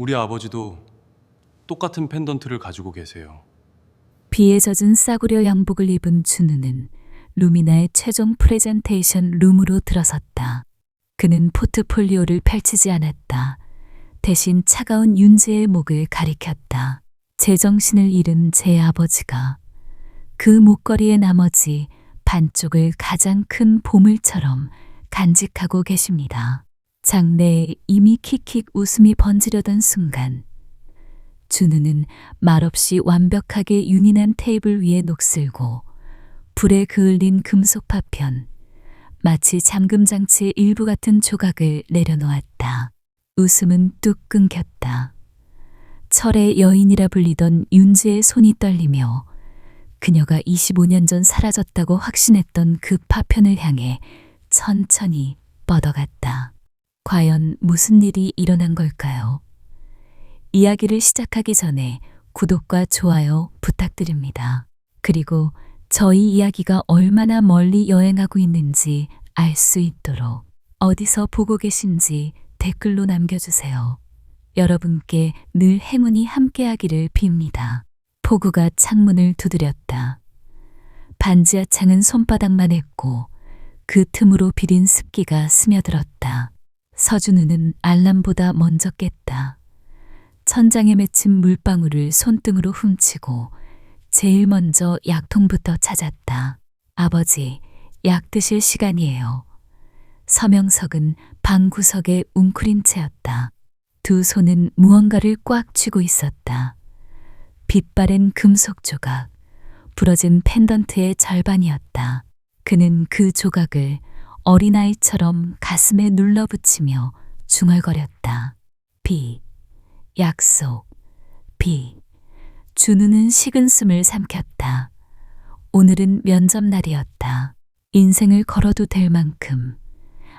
우리 아버지도 똑같은 펜던트를 가지고 계세요. 비에 젖은 싸구려 양복을 입은 준우는 루미나의 최종 프레젠테이션 룸으로 들어섰다. 그는 포트폴리오를 펼치지 않았다. 대신 차가운 윤재의 목을 가리켰다. 제정신을 잃은 제 아버지가 그 목걸이의 나머지 반쪽을 가장 큰 보물처럼 간직하고 계십니다. 장내에 이미 킥킥 웃음이 번지려던 순간 준우는 말없이 완벽하게 윤인한 테이블 위에 녹슬고 불에 그을린 금속 파편, 마치 잠금장치의 일부 같은 조각을 내려놓았다. 웃음은 뚝 끊겼다. 철의 여인이라 불리던 윤지의 손이 떨리며 그녀가 25년 전 사라졌다고 확신했던 그 파편을 향해 천천히 뻗어갔다. 과연 무슨 일이 일어난 걸까요? 이야기를 시작하기 전에 구독과 좋아요 부탁드립니다. 그리고 저희 이야기가 얼마나 멀리 여행하고 있는지 알 수 있도록 어디서 보고 계신지 댓글로 남겨주세요. 여러분께 늘 행운이 함께하기를 빕니다. 폭우가 창문을 두드렸다. 반지하 창은 손바닥만 했고 그 틈으로 비린 습기가 스며들었다. 서준우는 알람보다 먼저 깼다. 천장에 맺힌 물방울을 손등으로 훔치고 제일 먼저 약통부터 찾았다. 아버지, 약 드실 시간이에요. 서명석은 방 구석에 웅크린 채였다. 두 손은 무언가를 꽉 쥐고 있었다. 빛바랜 금속 조각, 부러진 펜던트의 절반이었다. 그는 그 조각을 어린아이처럼 가슴에 눌러붙이며 중얼거렸다. 비, 약속, 비. 준우는 식은 숨을 삼켰다. 오늘은 면접날이었다. 인생을 걸어도 될 만큼,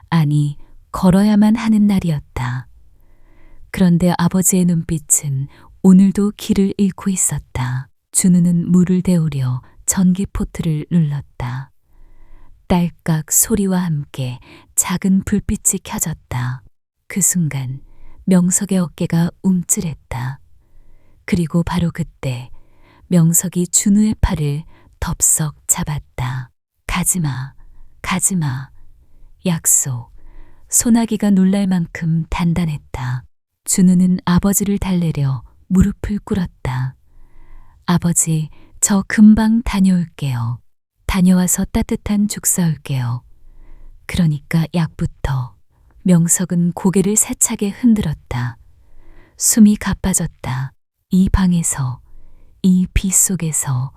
아니, 걸어야만 하는 날이었다. 그런데 아버지의 눈빛은 오늘도 길을 잃고 있었다. 준우는 물을 데우려 전기포트를 눌렀다. 딸깍 소리와 함께 작은 불빛이 켜졌다. 그 순간 명석의 어깨가 움찔했다. 그리고 바로 그때 명석이 준우의 팔을 덥석 잡았다. 가지마, 가지마. 약속. 소나기가 놀랄 만큼 단단했다. 준우는 아버지를 달래려 무릎을 꿇었다. 아버지, 저 금방 다녀올게요. 다녀와서 따뜻한 죽 사올게요. 그러니까 약부터. 명석은 고개를 세차게 흔들었다. 숨이 가빠졌다. 이 방에서, 이 비 속에서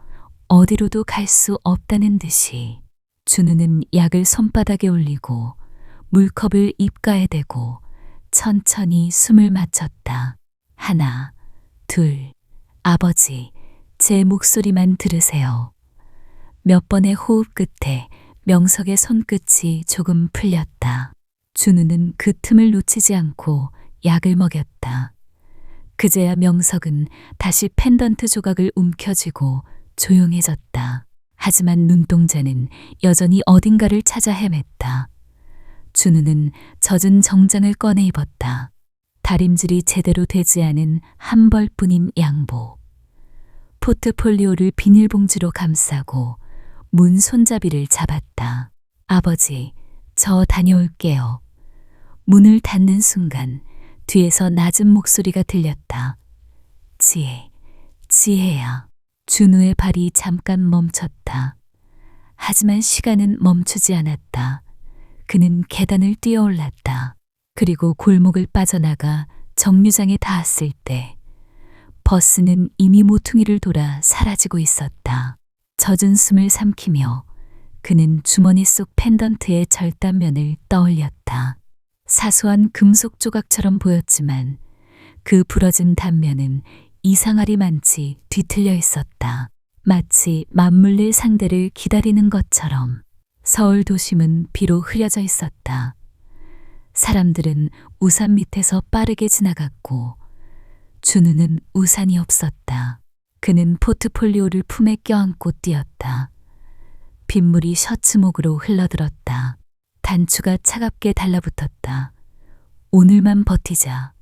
어디로도 갈 수 없다는 듯이 준우는 약을 손바닥에 올리고 물컵을 입가에 대고 천천히 숨을 맞췄다. 하나, 둘, 아버지, 제 목소리만 들으세요. 몇 번의 호흡 끝에 명석의 손끝이 조금 풀렸다. 준우는 그 틈을 놓치지 않고 약을 먹였다. 그제야 명석은 다시 펜던트 조각을 움켜쥐고 조용해졌다. 하지만 눈동자는 여전히 어딘가를 찾아 헤맸다. 준우는 젖은 정장을 꺼내 입었다. 다림질이 제대로 되지 않은 한 벌뿐인 양복. 포트폴리오를 비닐봉지로 감싸고 문 손잡이를 잡았다. 아버지, 저 다녀올게요. 문을 닫는 순간 뒤에서 낮은 목소리가 들렸다. 지혜, 지혜야. 준우의 발이 잠깐 멈췄다. 하지만 시간은 멈추지 않았다. 그는 계단을 뛰어올랐다. 그리고 골목을 빠져나가 정류장에 닿았을 때 버스는 이미 모퉁이를 돌아 사라지고 있었다. 젖은 숨을 삼키며 그는 주머니 속 펜던트의 절단면을 떠올렸다. 사소한 금속 조각처럼 보였지만 그 부러진 단면은 이상하리 많지 뒤틀려 있었다. 마치 맞물릴 상대를 기다리는 것처럼. 서울 도심은 비로 흐려져 있었다. 사람들은 우산 밑에서 빠르게 지나갔고 준우는 우산이 없었다. 그는 포트폴리오를 품에 껴안고 뛰었다. 빗물이 셔츠목으로 흘러들었다. 단추가 차갑게 달라붙었다. 오늘만 버티자.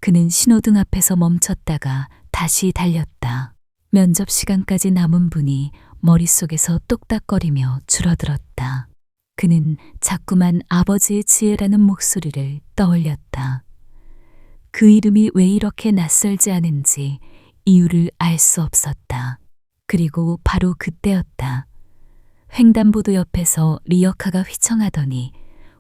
그는 신호등 앞에서 멈췄다가 다시 달렸다. 면접 시간까지 남은 분이 머릿속에서 똑딱거리며 줄어들었다. 그는 자꾸만 아버지의 지혜라는 목소리를 떠올렸다. 그 이름이 왜 이렇게 낯설지 않은지 이유를 알 수 없었다. 그리고 바로 그때였다. 횡단보도 옆에서 리어카가 휘청하더니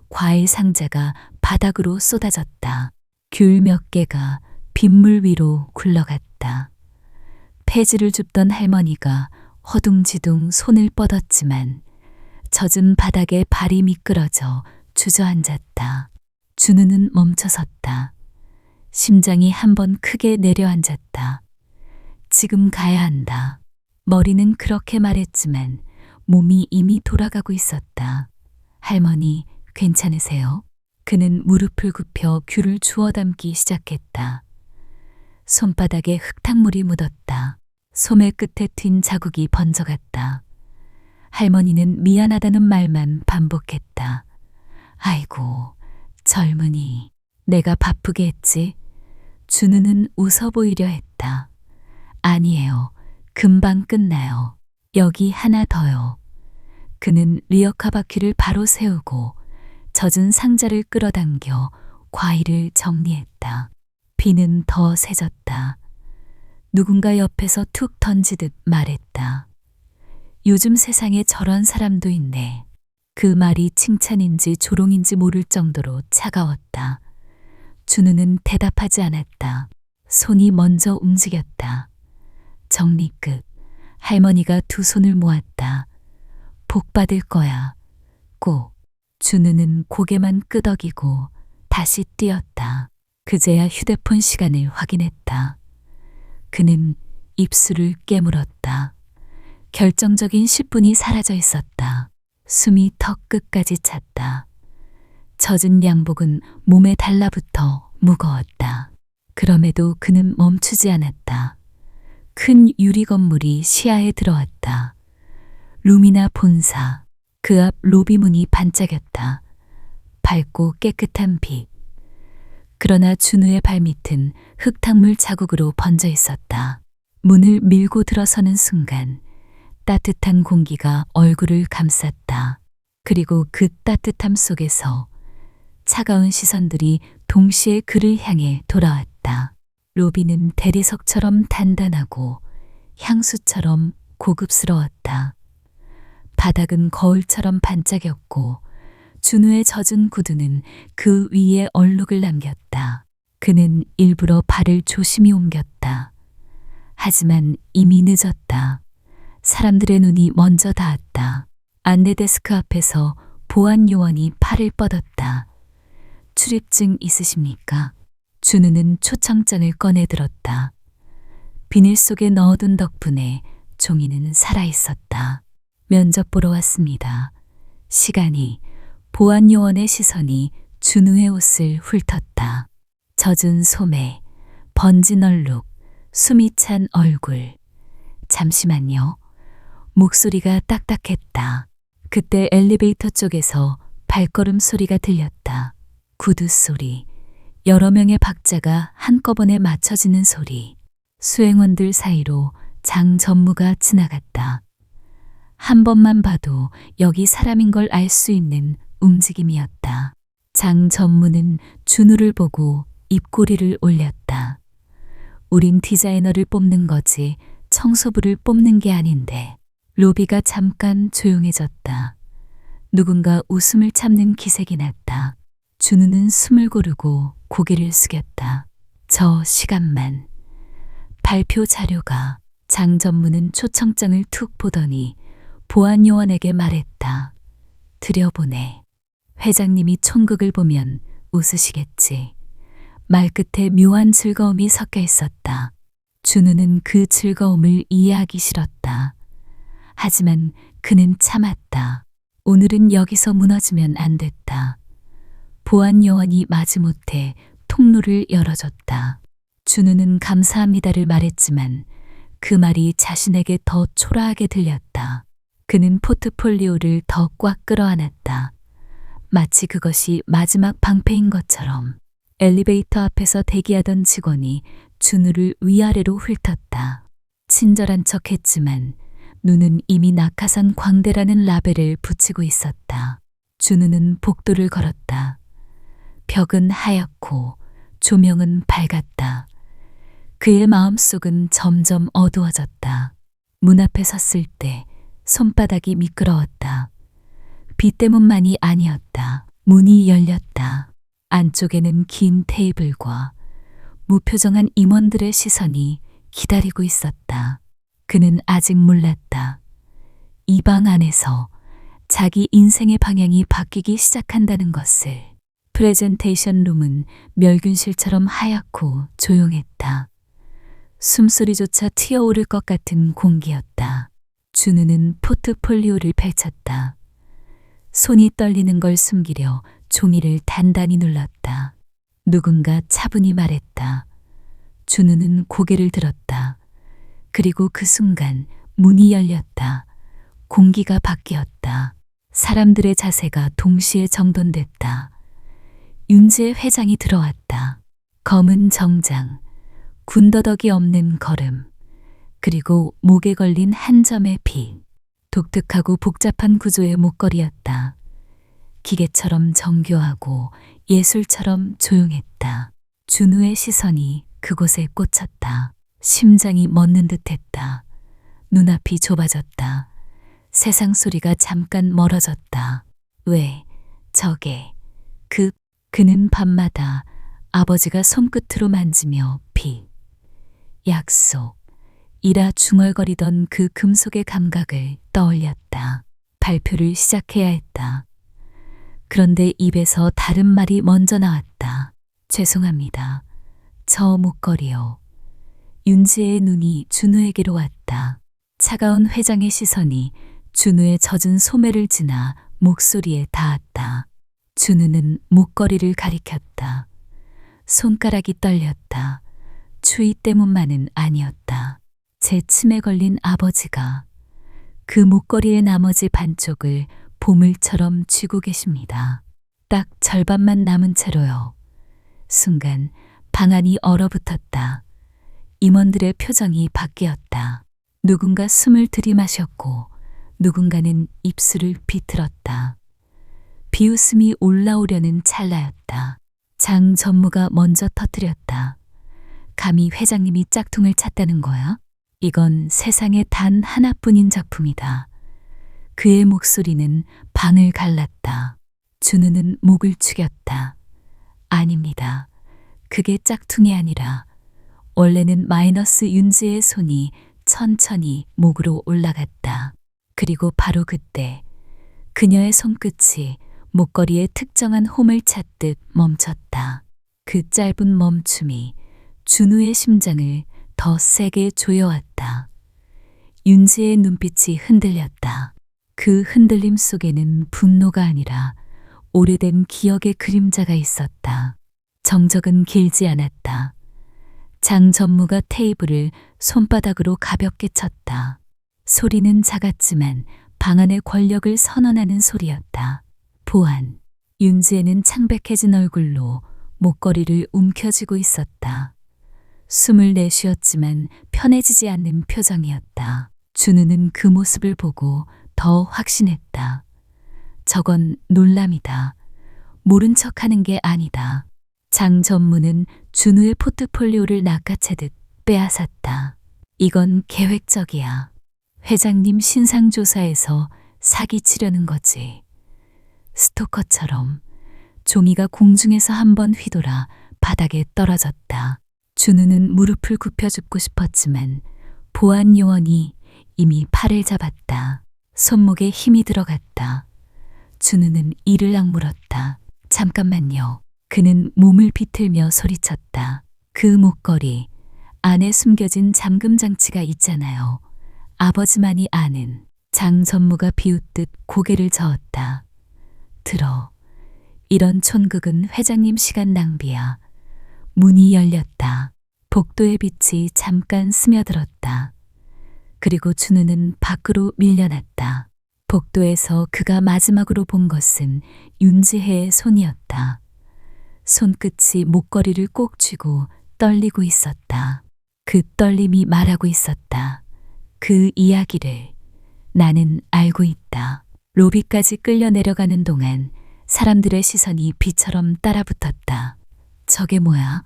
과일 상자가 바닥으로 쏟아졌다. 귤 몇 개가 빗물 위로 굴러갔다. 폐지를 줍던 할머니가 허둥지둥 손을 뻗었지만 젖은 바닥에 발이 미끄러져 주저앉았다. 준우는 멈춰섰다. 심장이 한번 크게 내려앉았다. 지금 가야 한다. 머리는 그렇게 말했지만 몸이 이미 돌아가고 있었다. 할머니, 괜찮으세요? 그는 무릎을 굽혀 귤을 주워 담기 시작했다. 손바닥에 흙탕물이 묻었다. 소매 끝에 튄 자국이 번져갔다. 할머니는 미안하다는 말만 반복했다. 아이고, 젊은이, 내가 바쁘게 했지? 준우는 웃어 보이려 했다. 아니에요. 금방 끝나요. 여기 하나 더요. 그는 리어카 바퀴를 바로 세우고 젖은 상자를 끌어당겨 과일을 정리했다. 비는 더 세졌다. 누군가 옆에서 툭 던지듯 말했다. 요즘 세상에 저런 사람도 있네. 그 말이 칭찬인지 조롱인지 모를 정도로 차가웠다. 준우는 대답하지 않았다. 손이 먼저 움직였다. 정리 끝. 할머니가 두 손을 모았다. 복 받을 거야. 꼭. 준우는 고개만 끄덕이고 다시 뛰었다. 그제야 휴대폰 시간을 확인했다. 그는 입술을 깨물었다. 결정적인 10분이 사라져 있었다. 숨이 턱 끝까지 찼다. 젖은 양복은 몸에 달라붙어 무거웠다. 그럼에도 그는 멈추지 않았다. 큰 유리 건물이 시야에 들어왔다. 루미나 본사, 그 앞 로비 문이 반짝였다. 밝고 깨끗한 빛. 그러나 준우의 발밑은 흙탕물 자국으로 번져 있었다. 문을 밀고 들어서는 순간 따뜻한 공기가 얼굴을 감쌌다. 그리고 그 따뜻함 속에서 차가운 시선들이 동시에 그를 향해 돌아왔다. 로비는 대리석처럼 단단하고 향수처럼 고급스러웠다. 바닥은 거울처럼 반짝였고 준우의 젖은 구두는 그 위에 얼룩을 남겼다. 그는 일부러 발을 조심히 옮겼다. 하지만 이미 늦었다. 사람들의 눈이 먼저 닿았다. 안내 데스크 앞에서 보안 요원이 팔을 뻗었다. 출입증 있으십니까? 준우는 초청장을 꺼내 들었다. 비닐 속에 넣어둔 덕분에 종이는 살아있었다. 면접 보러 왔습니다. 시간이. 보안 요원의 시선이 준우의 옷을 훑었다. 젖은 소매, 번진 얼룩, 숨이 찬 얼굴. 잠시만요. 목소리가 딱딱했다. 그때 엘리베이터 쪽에서 발걸음 소리가 들렸다. 구두 소리, 여러 명의 박자가 한꺼번에 맞춰지는 소리. 수행원들 사이로 장 전무가 지나갔다. 한 번만 봐도 여기 사람인 걸 알 수 있는 움직임이었다. 장 전무는 준우를 보고 입꼬리를 올렸다. 우린 디자이너를 뽑는 거지 청소부를 뽑는 게 아닌데. 로비가 잠깐 조용해졌다. 누군가 웃음을 참는 기색이 났다. 준우는 숨을 고르고 고개를 숙였다. 저 시간만. 발표 자료가. 장 전무는 초청장을 툭 보더니 보안 요원에게 말했다. 들여보내. 회장님이 총극을 보면 웃으시겠지. 말끝에 묘한 즐거움이 섞여 있었다. 준우는 그 즐거움을 이해하기 싫었다. 하지만 그는 참았다. 오늘은 여기서 무너지면 안 됐다. 보안 요원이 마지못해 통로를 열어줬다. 준우는 감사합니다를 말했지만 그 말이 자신에게 더 초라하게 들렸다. 그는 포트폴리오를 더 꽉 끌어안았다. 마치 그것이 마지막 방패인 것처럼. 엘리베이터 앞에서 대기하던 직원이 준우를 위아래로 훑었다. 친절한 척했지만 눈은 이미 낙하산 광대라는 라벨을 붙이고 있었다. 준우는 복도를 걸었다. 벽은 하얗고 조명은 밝았다. 그의 마음속은 점점 어두워졌다. 문 앞에 섰을 때 손바닥이 미끄러웠다. 비 때문만이 아니었다. 문이 열렸다. 안쪽에는 긴 테이블과 무표정한 임원들의 시선이 기다리고 있었다. 그는 아직 몰랐다. 이 방 안에서 자기 인생의 방향이 바뀌기 시작한다는 것을. 프레젠테이션 룸은 멸균실처럼 하얗고 조용했다. 숨소리조차 튀어오를 것 같은 공기였다. 준우는 포트폴리오를 펼쳤다. 손이 떨리는 걸 숨기려 종이를 단단히 눌렀다. 누군가 차분히 말했다. 준우는 고개를 들었다. 그리고 그 순간 문이 열렸다. 공기가 바뀌었다. 사람들의 자세가 동시에 정돈됐다. 윤지의 회장이 들어왔다. 검은 정장, 군더더기 없는 걸음, 그리고 목에 걸린 한 점의 빛. 독특하고 복잡한 구조의 목걸이였다. 기계처럼 정교하고 예술처럼 조용했다. 준우의 시선이 그곳에 꽂혔다. 심장이 멎는 듯했다. 눈앞이 좁아졌다. 세상 소리가 잠깐 멀어졌다. 왜, 저게, 그는 밤마다 아버지가 손끝으로 만지며 약속, 이라 중얼거리던 그 금속의 감각을 떠올렸다. 발표를 시작해야 했다. 그런데 입에서 다른 말이 먼저 나왔다. 죄송합니다. 저 목걸이요. 윤지의 눈이 준우에게로 왔다. 차가운 회장의 시선이 준우의 젖은 소매를 지나 목소리에 닿았다. 준우는 목걸이를 가리켰다. 손가락이 떨렸다. 추위 때문만은 아니었다. 제 침에 걸린 아버지가 그 목걸이의 나머지 반쪽을 보물처럼 쥐고 계십니다. 딱 절반만 남은 채로요. 순간 방 안이 얼어붙었다. 임원들의 표정이 바뀌었다. 누군가 숨을 들이마셨고 누군가는 입술을 비틀었다. 비웃음이 올라오려는 찰나였다. 장 전무가 먼저 터뜨렸다. 감히 회장님이 짝퉁을 찾다는 거야? 이건 세상에 단 하나뿐인 작품이다. 그의 목소리는 방을 갈랐다. 준우는 목을 축였다. 아닙니다. 그게 짝퉁이 아니라 원래는 마이너스 윤지의 손이 천천히 목으로 올라갔다. 그리고 바로 그때 그녀의 손끝이 목걸이의 특정한 홈을 찾듯 멈췄다. 그 짧은 멈춤이 준우의 심장을 더 세게 조여왔다. 윤지의 눈빛이 흔들렸다. 그 흔들림 속에는 분노가 아니라 오래된 기억의 그림자가 있었다. 정적은 길지 않았다. 장 전무가 테이블을 손바닥으로 가볍게 쳤다. 소리는 작았지만 방 안의 권력을 선언하는 소리였다. 보안. 윤지에는 창백해진 얼굴로 목걸이를 움켜쥐고 있었다. 숨을 내쉬었지만 편해지지 않는 표정이었다. 준우는 그 모습을 보고 더 확신했다. 저건 놀람이다. 모른 척하는 게 아니다. 장 전무는 준우의 포트폴리오를 낚아채듯 빼앗았다. 이건 계획적이야. 회장님 신상조사에서 사기치려는 거지. 스토커처럼. 종이가 공중에서 한번 휘돌아 바닥에 떨어졌다. 준우는 무릎을 굽혀 줍고 싶었지만 보안 요원이 이미 팔을 잡았다. 손목에 힘이 들어갔다. 준우는 이를 악물었다. 잠깐만요. 그는 몸을 비틀며 소리쳤다. 그 목걸이 안에 숨겨진 잠금 장치가 있잖아요. 아버지만이 아는. 장 전무가 비웃듯 고개를 저었다. 들어. 이런 촌극은 회장님 시간 낭비야. 문이 열렸다. 복도의 빛이 잠깐 스며들었다. 그리고 준우는 밖으로 밀려났다. 복도에서 그가 마지막으로 본 것은 윤지혜의 손이었다. 손끝이 목걸이를 꼭 쥐고 떨리고 있었다. 그 떨림이 말하고 있었다. 그 이야기를 나는 알고 있다. 로비까지 끌려 내려가는 동안 사람들의 시선이 비처럼 따라붙었다. 저게 뭐야?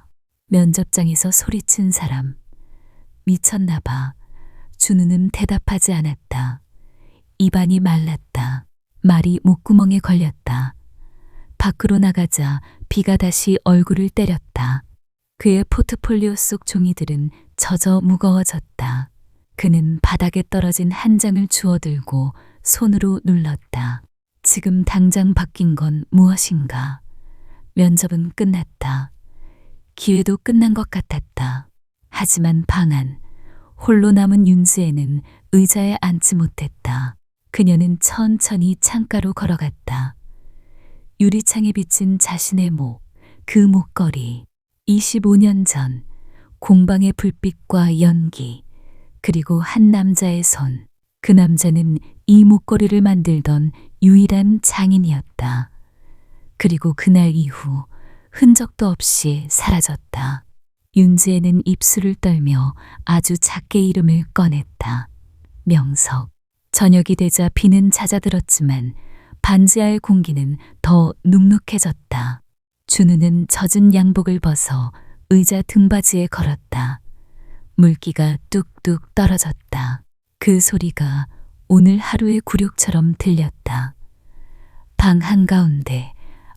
면접장에서 소리친 사람. 미쳤나 봐. 준우는 대답하지 않았다. 입안이 말랐다. 말이 목구멍에 걸렸다. 밖으로 나가자 비가 다시 얼굴을 때렸다. 그의 포트폴리오 속 종이들은 젖어 무거워졌다. 그는 바닥에 떨어진 한 장을 주워들고 손으로 눌렀다. 지금 당장 바뀐 건 무엇인가? 면접은 끝났다. 기회도 끝난 것 같았다. 하지만 방안, 홀로 남은 윤지혜는 의자에 앉지 못했다. 그녀는 천천히 창가로 걸어갔다. 유리창에 비친 자신의 목, 그 목걸이. 25년 전 공방의 불빛과 연기, 그리고 한 남자의 손. 그 남자는 이 목걸이를 만들던 유일한 장인이었다. 그리고 그날 이후 흔적도 없이 사라졌다. 윤지혜는 입술을 떨며 아주 작게 이름을 꺼냈다. 명석. 저녁이 되자 비는 잦아들었지만 반지하의 공기는 더 눅눅해졌다. 준우는 젖은 양복을 벗어 의자 등받이에 걸었다. 물기가 뚝뚝 떨어졌다. 그 소리가 오늘 하루의 굴욕처럼 들렸다. 방 한가운데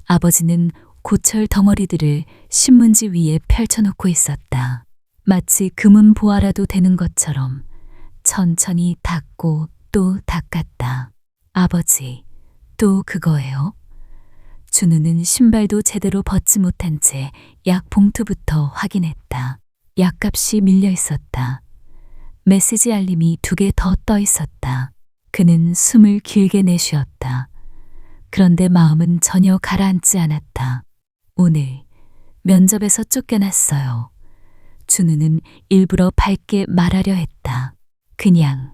아버지는 고철 덩어리들을 신문지 위에 펼쳐놓고 있었다. 마치 금은 보아라도 되는 것처럼 천천히 닦고 또 닦았다. 아버지, 또 그거예요? 준우는 신발도 제대로 벗지 못한 채 약 봉투부터 확인했다. 약값이 밀려 있었다. 메시지 알림이 2개 더 떠 있었다. 그는 숨을 길게 내쉬었다. 그런데 마음은 전혀 가라앉지 않았다. 오늘 면접에서 쫓겨났어요. 준우는 일부러 밝게 말하려 했다. 그냥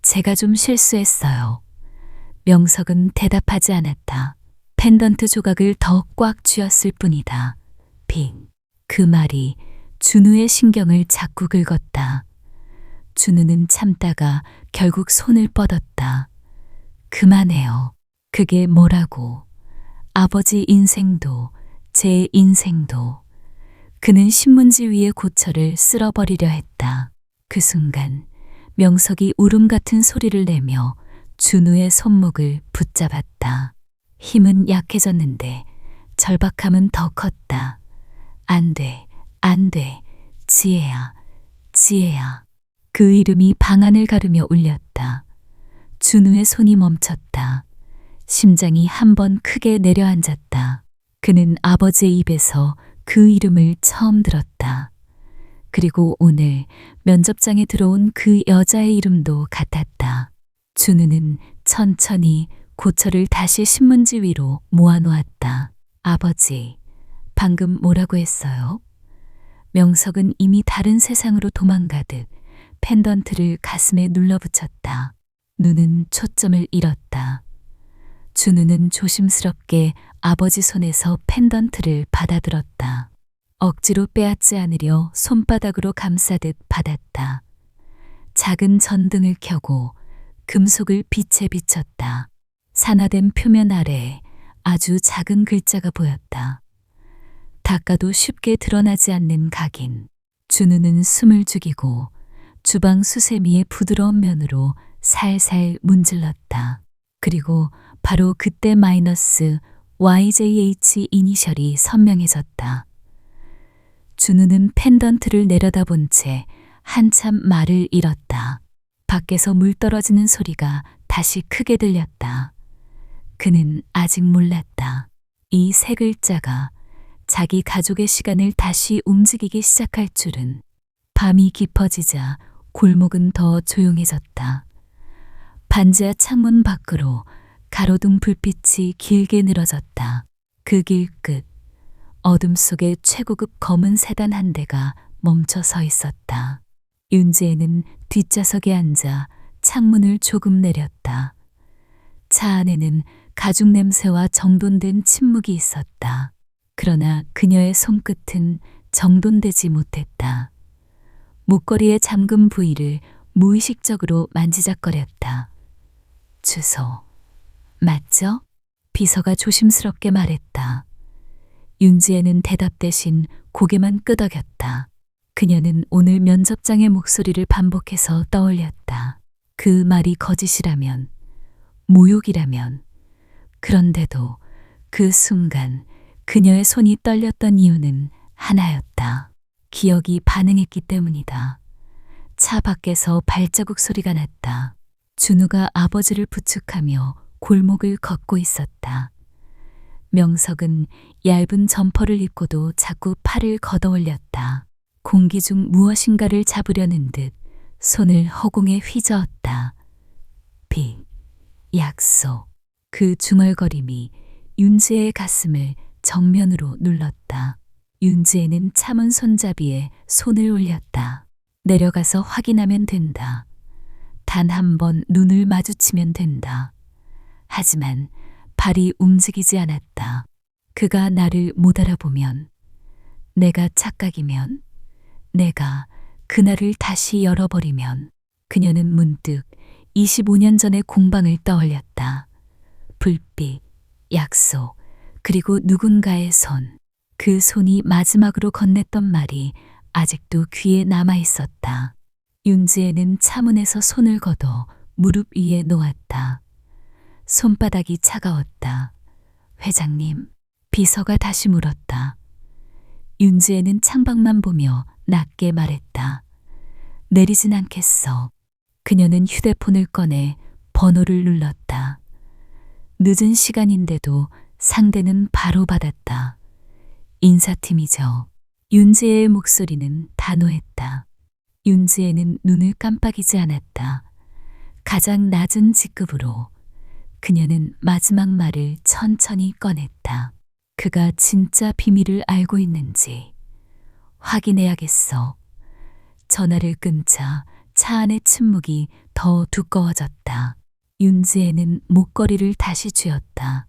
제가 좀 실수했어요. 명석은 대답하지 않았다. 펜던트 조각을 더 꽉 쥐었을 뿐이다. 빙. 그 말이 준우의 신경을 자꾸 긁었다. 준우는 참다가 결국 손을 뻗었다. 그만해요. 그게 뭐라고. 아버지 인생도 제 인생도. 그는 신문지 위에 고철을 쓸어버리려 했다. 그 순간 명석이 울음 같은 소리를 내며 준우의 손목을 붙잡았다. 힘은 약해졌는데 절박함은 더 컸다. 안 돼, 안 돼. 지혜야, 지혜야. 그 이름이 방안을 가르며 울렸다. 준우의 손이 멈췄다. 심장이 한 번 크게 내려앉았다. 그는 아버지의 입에서 그 이름을 처음 들었다. 그리고 오늘 면접장에 들어온 그 여자의 이름도 같았다. 준우는 천천히 고철을 다시 신문지 위로 모아놓았다. 아버지, 방금 뭐라고 했어요? 명석은 이미 다른 세상으로 도망가듯 펜던트를 가슴에 눌러붙였다. 눈은 초점을 잃었다. 준우는 조심스럽게 아버지 손에서 펜던트를 받아들었다. 억지로 빼앗지 않으려 손바닥으로 감싸듯 받았다. 작은 전등을 켜고 금속을 빛에 비췄다. 산화된 표면 아래에 아주 작은 글자가 보였다. 닦아도 쉽게 드러나지 않는 각인. 준우는 숨을 죽이고 주방 수세미의 부드러운 면으로 살살 문질렀다. 그리고 바로 그때 마이너스 YJH 이니셜이 선명해졌다. 준우는 펜던트를 내려다본 채 한참 말을 잃었다. 밖에서 물 떨어지는 소리가 다시 크게 들렸다. 그는 아직 몰랐다. 이 세 글자가 자기 가족의 시간을 다시 움직이기 시작할 줄은. 밤이 깊어지자 골목은 더 조용해졌다. 반지하 창문 밖으로 가로등 불빛이 길게 늘어졌다. 그 길 끝, 어둠 속에 최고급 검은 세단 한 대가 멈춰 서 있었다. 윤지혜는 뒷좌석에 앉아 창문을 조금 내렸다. 차 안에는 가죽 냄새와 정돈된 침묵이 있었다. 그러나 그녀의 손끝은 정돈되지 못했다. 목걸이에 잠금 부위를 무의식적으로 만지작거렸다. 주소, 맞죠? 비서가 조심스럽게 말했다. 윤지혜는 대답 대신 고개만 끄덕였다. 그녀는 오늘 면접장의 목소리를 반복해서 떠올렸다. 그 말이 거짓이라면, 모욕이라면, 그런데도 그 순간 그녀의 손이 떨렸던 이유는 하나였다. 기억이 반응했기 때문이다. 차 밖에서 발자국 소리가 났다. 준우가 아버지를 부축하며 골목을 걷고 있었다. 명석은 얇은 점퍼를 입고도 자꾸 팔을 걷어올렸다. 공기 중 무엇인가를 잡으려는 듯 손을 허공에 휘저었다. 빚, 약속. 그 중얼거림이 윤지혜의 가슴을 정면으로 눌렀다. 윤지혜는 참은 손잡이에 손을 올렸다. 내려가서 확인하면 된다. 단 한 번 눈을 마주치면 된다. 하지만 발이 움직이지 않았다. 그가 나를 못 알아보면, 내가 착각이면, 내가 그날을 다시 열어버리면. 그녀는 문득 25년 전의 공방을 떠올렸다. 불빛, 약속, 그리고 누군가의 손. 그 손이 마지막으로 건넸던 말이 아직도 귀에 남아 있었다. 윤지혜는 차문에서 손을 걷어 무릎 위에 놓았다. 손바닥이 차가웠다. 회장님, 비서가 다시 물었다. 윤지혜는 창밖만 보며 낮게 말했다. 내리진 않겠어. 그녀는 휴대폰을 꺼내 번호를 눌렀다. 늦은 시간인데도 상대는 바로 받았다. 인사팀이죠. 윤지혜의 목소리는 단호했다. 윤지혜는 눈을 깜빡이지 않았다. 가장 낮은 직급으로 그녀는 마지막 말을 천천히 꺼냈다. 그가 진짜 비밀을 알고 있는지 확인해야겠어. 전화를 끊자 차 안의 침묵이 더 두꺼워졌다. 윤지혜는 목걸이를 다시 쥐었다.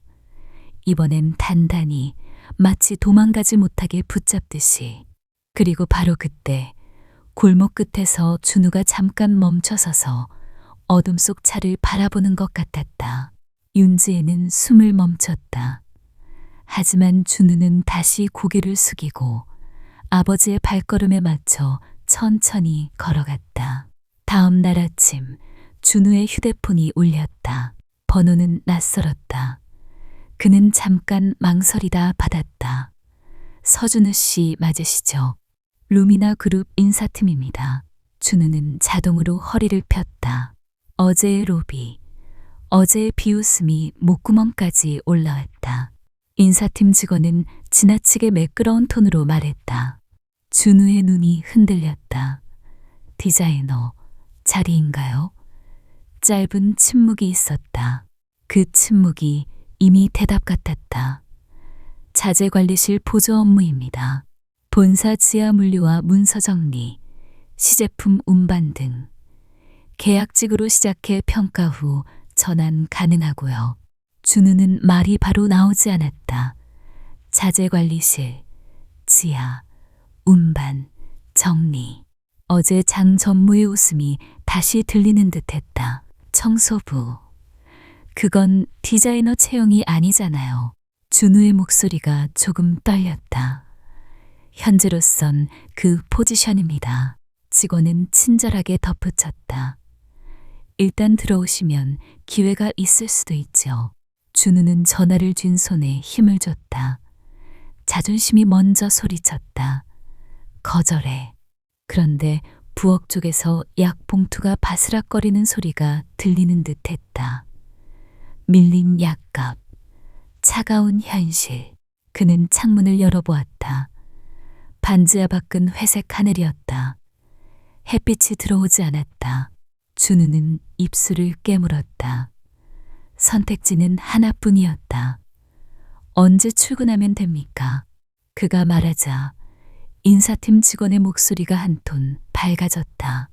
이번엔 단단히 마치 도망가지 못하게 붙잡듯이. 그리고 바로 그때 골목 끝에서 준우가 잠깐 멈춰서서 어둠 속 차를 바라보는 것 같았다. 윤지혜는 숨을 멈췄다. 하지만 준우는 다시 고개를 숙이고 아버지의 발걸음에 맞춰 천천히 걸어갔다. 다음 날 아침 준우의 휴대폰이 울렸다. 번호는 낯설었다. 그는 잠깐 망설이다 받았다. 서준우 씨 맞으시죠? 루미나 그룹 인사팀입니다. 준우는 자동으로 허리를 폈다. 어제의 로비, 어제의 비웃음이 목구멍까지 올라왔다. 인사팀 직원은 지나치게 매끄러운 톤으로 말했다. 준우의 눈이 흔들렸다. 디자이너, 자리인가요? 짧은 침묵이 있었다. 그 침묵이 이미 대답 같았다. 자재관리실 보조 업무입니다. 본사 지하 물류와 문서 정리, 시제품 운반 등. 계약직으로 시작해 평가 후 전환 가능하고요. 준우는 말이 바로 나오지 않았다. 자재관리실, 지하, 운반, 정리. 어제 장 전무의 웃음이 다시 들리는 듯했다. 청소부. 그건 디자이너 채용이 아니잖아요. 준우의 목소리가 조금 떨렸다. 현재로선 그 포지션입니다. 직원은 친절하게 덧붙였다. 일단 들어오시면 기회가 있을 수도 있죠. 준우는 전화를 쥔 손에 힘을 줬다. 자존심이 먼저 소리쳤다. 거절해. 그런데 부엌 쪽에서 약 봉투가 바스락거리는 소리가 들리는 듯 했다. 밀린 약값, 차가운 현실. 그는 창문을 열어보았다. 반지하 밖은 회색 하늘이었다. 햇빛이 들어오지 않았다. 준우는 입술을 깨물었다. 선택지는 하나뿐이었다. 언제 출근하면 됩니까? 그가 말하자 인사팀 직원의 목소리가 한 톤 밝아졌다.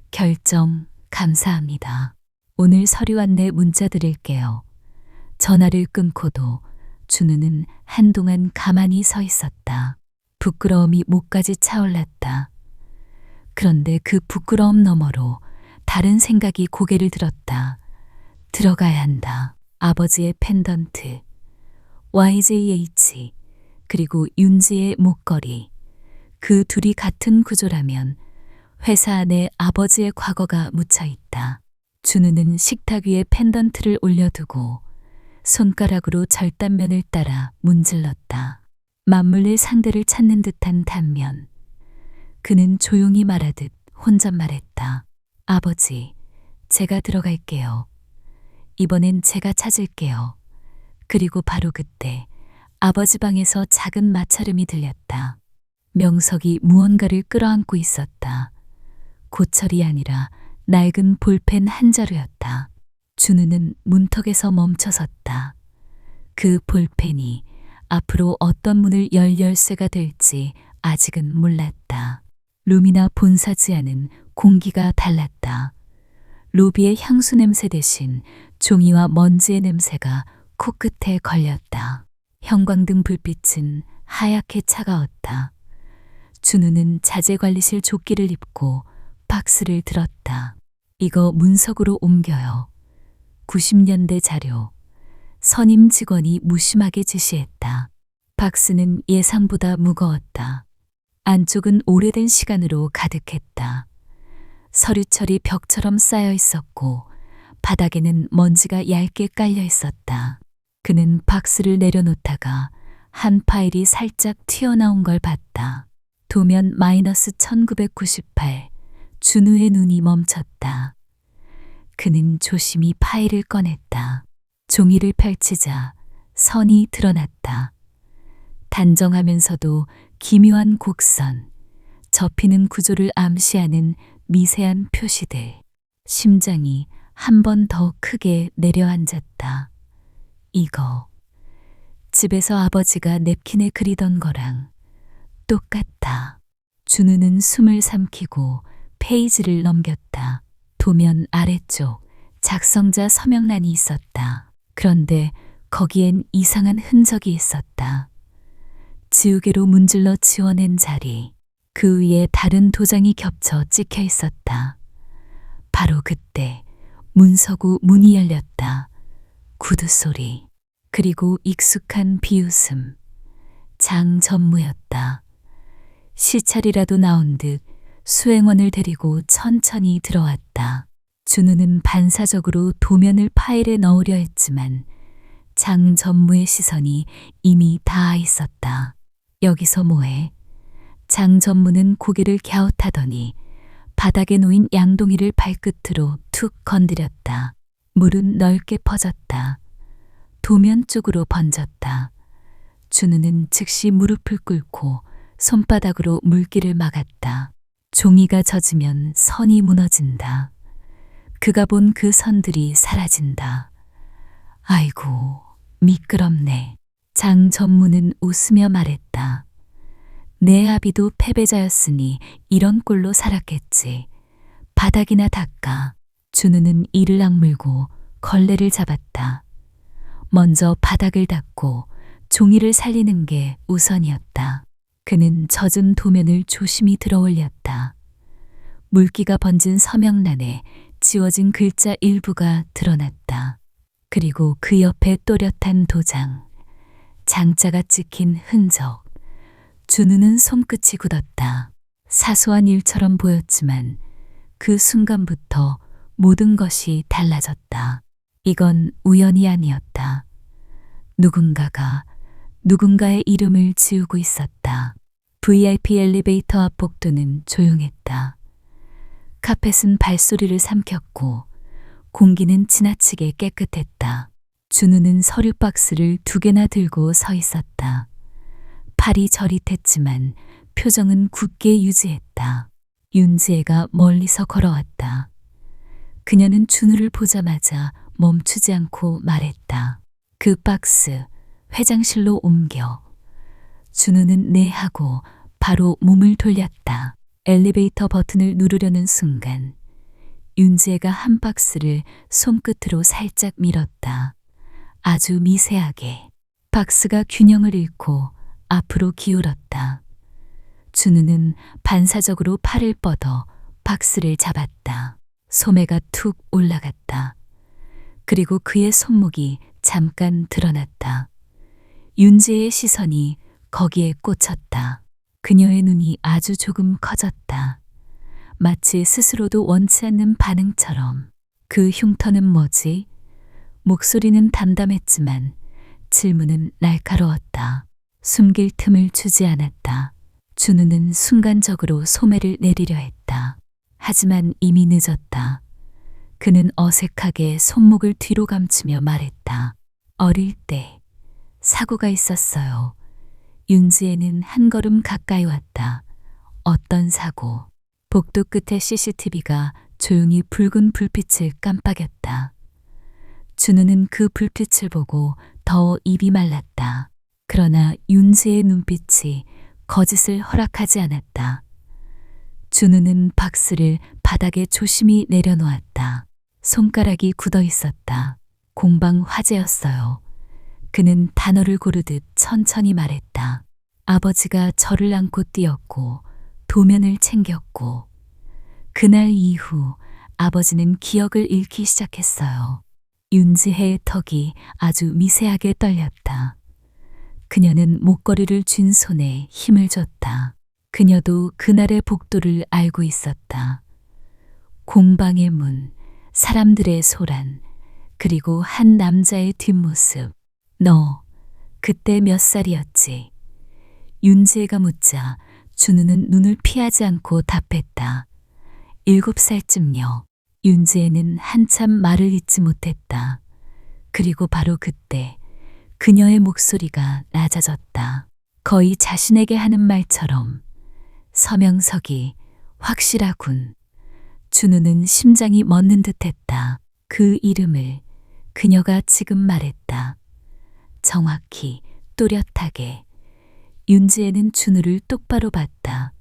결정 감사합니다. 오늘 서류 안내 문자 드릴게요. 전화를 끊고도 준우는 한동안 가만히 서 있었다. 부끄러움이 목까지 차올랐다. 그런데 그 부끄러움 너머로 다른 생각이 고개를 들었다. 들어가야 한다. 아버지의 펜던트, YJH, 그리고 윤지의 목걸이. 그 둘이 같은 구조라면 회사 안에 아버지의 과거가 묻혀 있다. 준우는 식탁 위에 펜던트를 올려두고 손가락으로 절단면을 따라 문질렀다. 맞물릴 상대를 찾는 듯한 단면. 그는 조용히 말하듯 혼잣말했다. 아버지, 제가 들어갈게요. 이번엔 제가 찾을게요. 그리고 바로 그때 아버지 방에서 작은 마찰음이 들렸다. 명석이 무언가를 끌어안고 있었다. 고철이 아니라 낡은 볼펜 한 자루였다. 준우는 문턱에서 멈춰섰다. 그 볼펜이 앞으로 어떤 문을 열 열쇠가 될지 아직은 몰랐다. 룸이나 본사지하는 공기가 달랐다. 로비의 향수 냄새 대신 종이와 먼지의 냄새가 코끝에 걸렸다. 형광등 불빛은 하얗게 차가웠다. 준우는 자재관리실 조끼를 입고 박스를 들었다. 이거 문석으로 옮겨요. 90년대 자료. 선임 직원이 무심하게 지시했다. 박스는 예상보다 무거웠다. 안쪽은 오래된 시간으로 가득했다. 서류철이 벽처럼 쌓여 있었고 바닥에는 먼지가 얇게 깔려 있었다. 그는 박스를 내려놓다가 한 파일이 살짝 튀어나온 걸 봤다. 도면 -1998. 준우의 눈이 멈췄다. 그는 조심히 파일을 꺼냈다. 종이를 펼치자 선이 드러났다. 단정하면서도 기묘한 곡선, 접히는 구조를 암시하는 미세한 표시들. 심장이 한 번 더 크게 내려앉았다. 이거 집에서 아버지가 냅킨에 그리던 거랑 똑같다. 준우는 숨을 삼키고 페이지를 넘겼다. 도면 아래쪽 작성자 서명란이 있었다. 그런데 거기엔 이상한 흔적이 있었다. 지우개로 문질러 지워낸 자리, 그 위에 다른 도장이 겹쳐 찍혀 있었다. 바로 그때 문서구 문이 열렸다. 구두 소리, 그리고 익숙한 비웃음. 장전무였다. 시찰이라도 나온 듯 수행원을 데리고 천천히 들어왔다. 준우는 반사적으로 도면을 파일에 넣으려 했지만 장전무의 시선이 이미 닿아 있었다. 여기서 뭐해? 장전무는 고개를 갸웃하더니 바닥에 놓인 양동이를 발끝으로 툭 건드렸다. 물은 넓게 퍼졌다. 도면 쪽으로 번졌다. 준우는 즉시 무릎을 꿇고 손바닥으로 물기를 막았다. 종이가 젖으면 선이 무너진다. 그가 본 그 선들이 사라진다. 아이고, 미끄럽네. 장전무는 웃으며 말했다. 내 아비도 패배자였으니 이런 꼴로 살았겠지. 바닥이나 닦아. 준우는 이를 악물고 걸레를 잡았다. 먼저 바닥을 닦고 종이를 살리는 게 우선이었다. 그는 젖은 도면을 조심히 들어올렸다. 물기가 번진 서명란에 지워진 글자 일부가 드러났다. 그리고 그 옆에 또렷한 도장, 장자가 찍힌 흔적. 준우는 손끝이 굳었다. 사소한 일처럼 보였지만 그 순간부터 모든 것이 달라졌다. 이건 우연이 아니었다. 누군가가 누군가의 이름을 지우고 있었다. VIP 엘리베이터 앞 복도는 조용했다. 카펫은 발소리를 삼켰고 공기는 지나치게 깨끗했다. 준우는 서류 박스를 2개나 들고 서 있었다. 팔이 저릿했지만 표정은 굳게 유지했다. 윤지혜가 멀리서 걸어왔다. 그녀는 준우를 보자마자 멈추지 않고 말했다. 그 박스 회장실로 옮겨. 준우는 네 하고 바로 몸을 돌렸다. 엘리베이터 버튼을 누르려는 순간 윤지혜가 한 박스를 손끝으로 살짝 밀었다. 아주 미세하게. 박스가 균형을 잃고 앞으로 기울었다. 준우는 반사적으로 팔을 뻗어 박스를 잡았다. 소매가 툭 올라갔다. 그리고 그의 손목이 잠깐 드러났다. 윤지의 시선이 거기에 꽂혔다. 그녀의 눈이 아주 조금 커졌다. 마치 스스로도 원치 않는 반응처럼. 그 흉터는 뭐지? 목소리는 담담했지만 질문은 날카로웠다. 숨길 틈을 주지 않았다. 준우는 순간적으로 소매를 내리려 했다. 하지만 이미 늦었다. 그는 어색하게 손목을 뒤로 감추며 말했다. 어릴 때 사고가 있었어요. 윤지에는 한 걸음 가까이 왔다. 어떤 사고? 복도 끝에 CCTV가 조용히 붉은 불빛을 깜빡였다. 준우는 그 불빛을 보고 더 입이 말랐다. 그러나 윤지의 눈빛이 거짓을 허락하지 않았다. 준우는 박스를 바닥에 조심히 내려놓았다. 손가락이 굳어 있었다. 공방 화재였어요. 그는 단어를 고르듯 천천히 말했다. 아버지가 저를 안고 뛰었고 도면을 챙겼고 그날 이후 아버지는 기억을 잃기 시작했어요. 윤지혜의 턱이 아주 미세하게 떨렸다. 그녀는 목걸이를 쥔 손에 힘을 줬다. 그녀도 그날의 복도를 알고 있었다. 공방의 문, 사람들의 소란, 그리고 한 남자의 뒷모습. 너 그때 몇 살이었지? 윤지혜가 묻자 준우는 눈을 피하지 않고 답했다. 7살쯤요. 윤지혜는 한참 말을 잇지 못했다. 그리고 바로 그때 그녀의 목소리가 낮아졌다. 거의 자신에게 하는 말처럼. 서명석이 확실하군. 준우는 심장이 멎는 듯했다. 그 이름을 그녀가 지금 말했다. 정확히, 또렷하게. 윤지혜는 준우를 똑바로 봤다.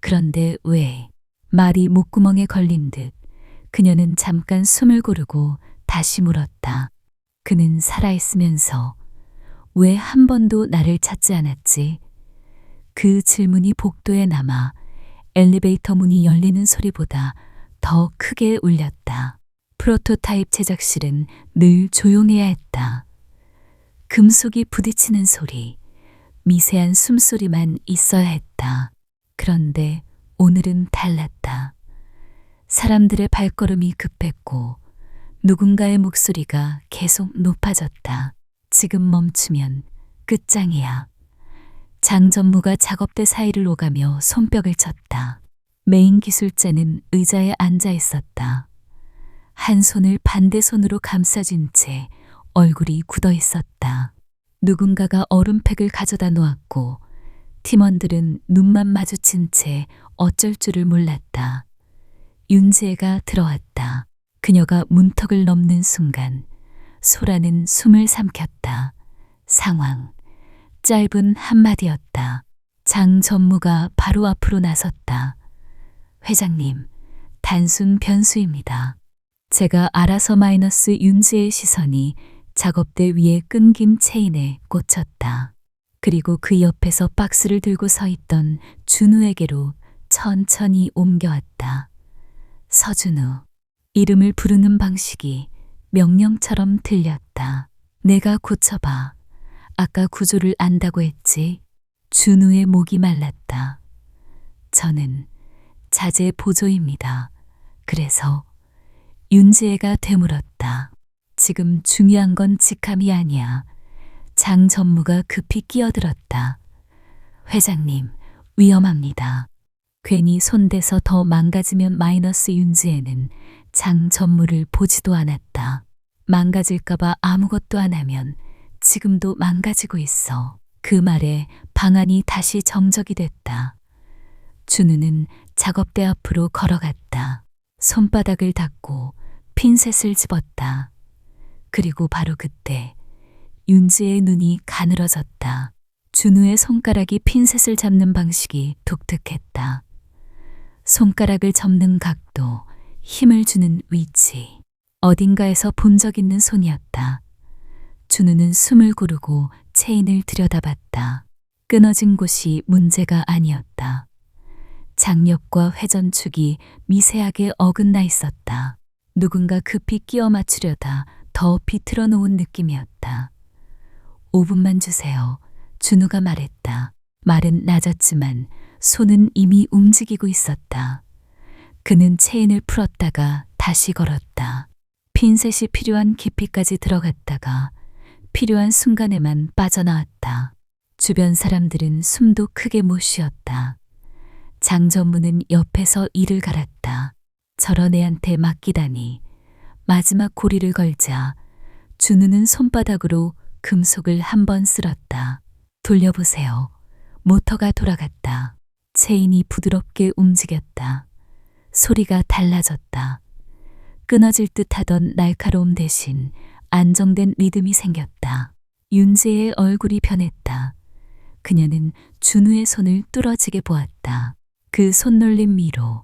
그런데 왜? 말이 목구멍에 걸린 듯 그녀는 잠깐 숨을 고르고 다시 물었다. 그는 살아있으면서 왜 한 번도 나를 찾지 않았지? 그 질문이 복도에 남아 엘리베이터 문이 열리는 소리보다 더 크게 울렸다. 프로토타입 제작실은 늘 조용해야 했다. 금속이 부딪히는 소리, 미세한 숨소리만 있어야 했다. 그런데 오늘은 달랐다. 사람들의 발걸음이 급했고 누군가의 목소리가 계속 높아졌다. 지금 멈추면 끝장이야. 장 전무가 작업대 사이를 오가며 손뼉을 쳤다. 메인 기술자는 의자에 앉아 있었다. 한 손을 반대 손으로 감싸준 채 얼굴이 굳어 있었다. 누군가가 얼음팩을 가져다 놓았고 팀원들은 눈만 마주친 채 어쩔 줄을 몰랐다. 윤지혜가 들어왔다. 그녀가 문턱을 넘는 순간 소라는 숨을 삼켰다. 상황. 짧은 한마디였다. 장 전무가 바로 앞으로 나섰다. 회장님, 단순 변수입니다. 제가 알아서 마이너스. 윤지의 시선이 작업대 위에 끊긴 체인에 꽂혔다. 그리고 그 옆에서 박스를 들고 서 있던 준우에게로 천천히 옮겨왔다. 서준우. 이름을 부르는 방식이 명령처럼 들렸다. 내가 고쳐봐. 아까 구조를 안다고 했지. 준우의 목이 말랐다. 저는 자재 보조입니다. 그래서 윤지혜가 되물었다. 지금 중요한 건 직함이 아니야. 장 전무가 급히 끼어들었다. 회장님, 위험합니다. 괜히 손대서 더 망가지면 마이너스. 윤지혜는 장 전무를 보지도 않았다. 망가질까봐 아무것도 안 하면 지금도 망가지고 있어. 그 말에 방안이 다시 정적이 됐다. 준우는 작업대 앞으로 걸어갔다. 손바닥을 닦고 핀셋을 집었다. 그리고 바로 그때 윤지의 눈이 가늘어졌다. 준우의 손가락이 핀셋을 잡는 방식이 독특했다. 손가락을 접는 각도, 힘을 주는 위치, 어딘가에서 본 적 있는 손이었다. 준우는 숨을 고르고 체인을 들여다봤다. 끊어진 곳이 문제가 아니었다. 장력과 회전축이 미세하게 어긋나 있었다. 누군가 급히 끼워 맞추려다 더 비틀어 놓은 느낌이었다. 5분만 주세요. 준우가 말했다. 말은 낮았지만 손은 이미 움직이고 있었다. 그는 체인을 풀었다가 다시 걸었다. 핀셋이 필요한 깊이까지 들어갔다가 필요한 순간에만 빠져나왔다. 주변 사람들은 숨도 크게 못 쉬었다. 장 전무는 옆에서 이를 갈았다. 저런 애한테 맡기다니. 마지막 고리를 걸자 준우는 손바닥으로 금속을 한 번 쓸었다. 돌려보세요. 모터가 돌아갔다. 체인이 부드럽게 움직였다. 소리가 달라졌다. 끊어질 듯 하던 날카로움 대신 안정된 리듬이 생겼다. 윤지의 얼굴이 변했다. 그녀는 준우의 손을 뚫어지게 보았다. 그 손놀림 미로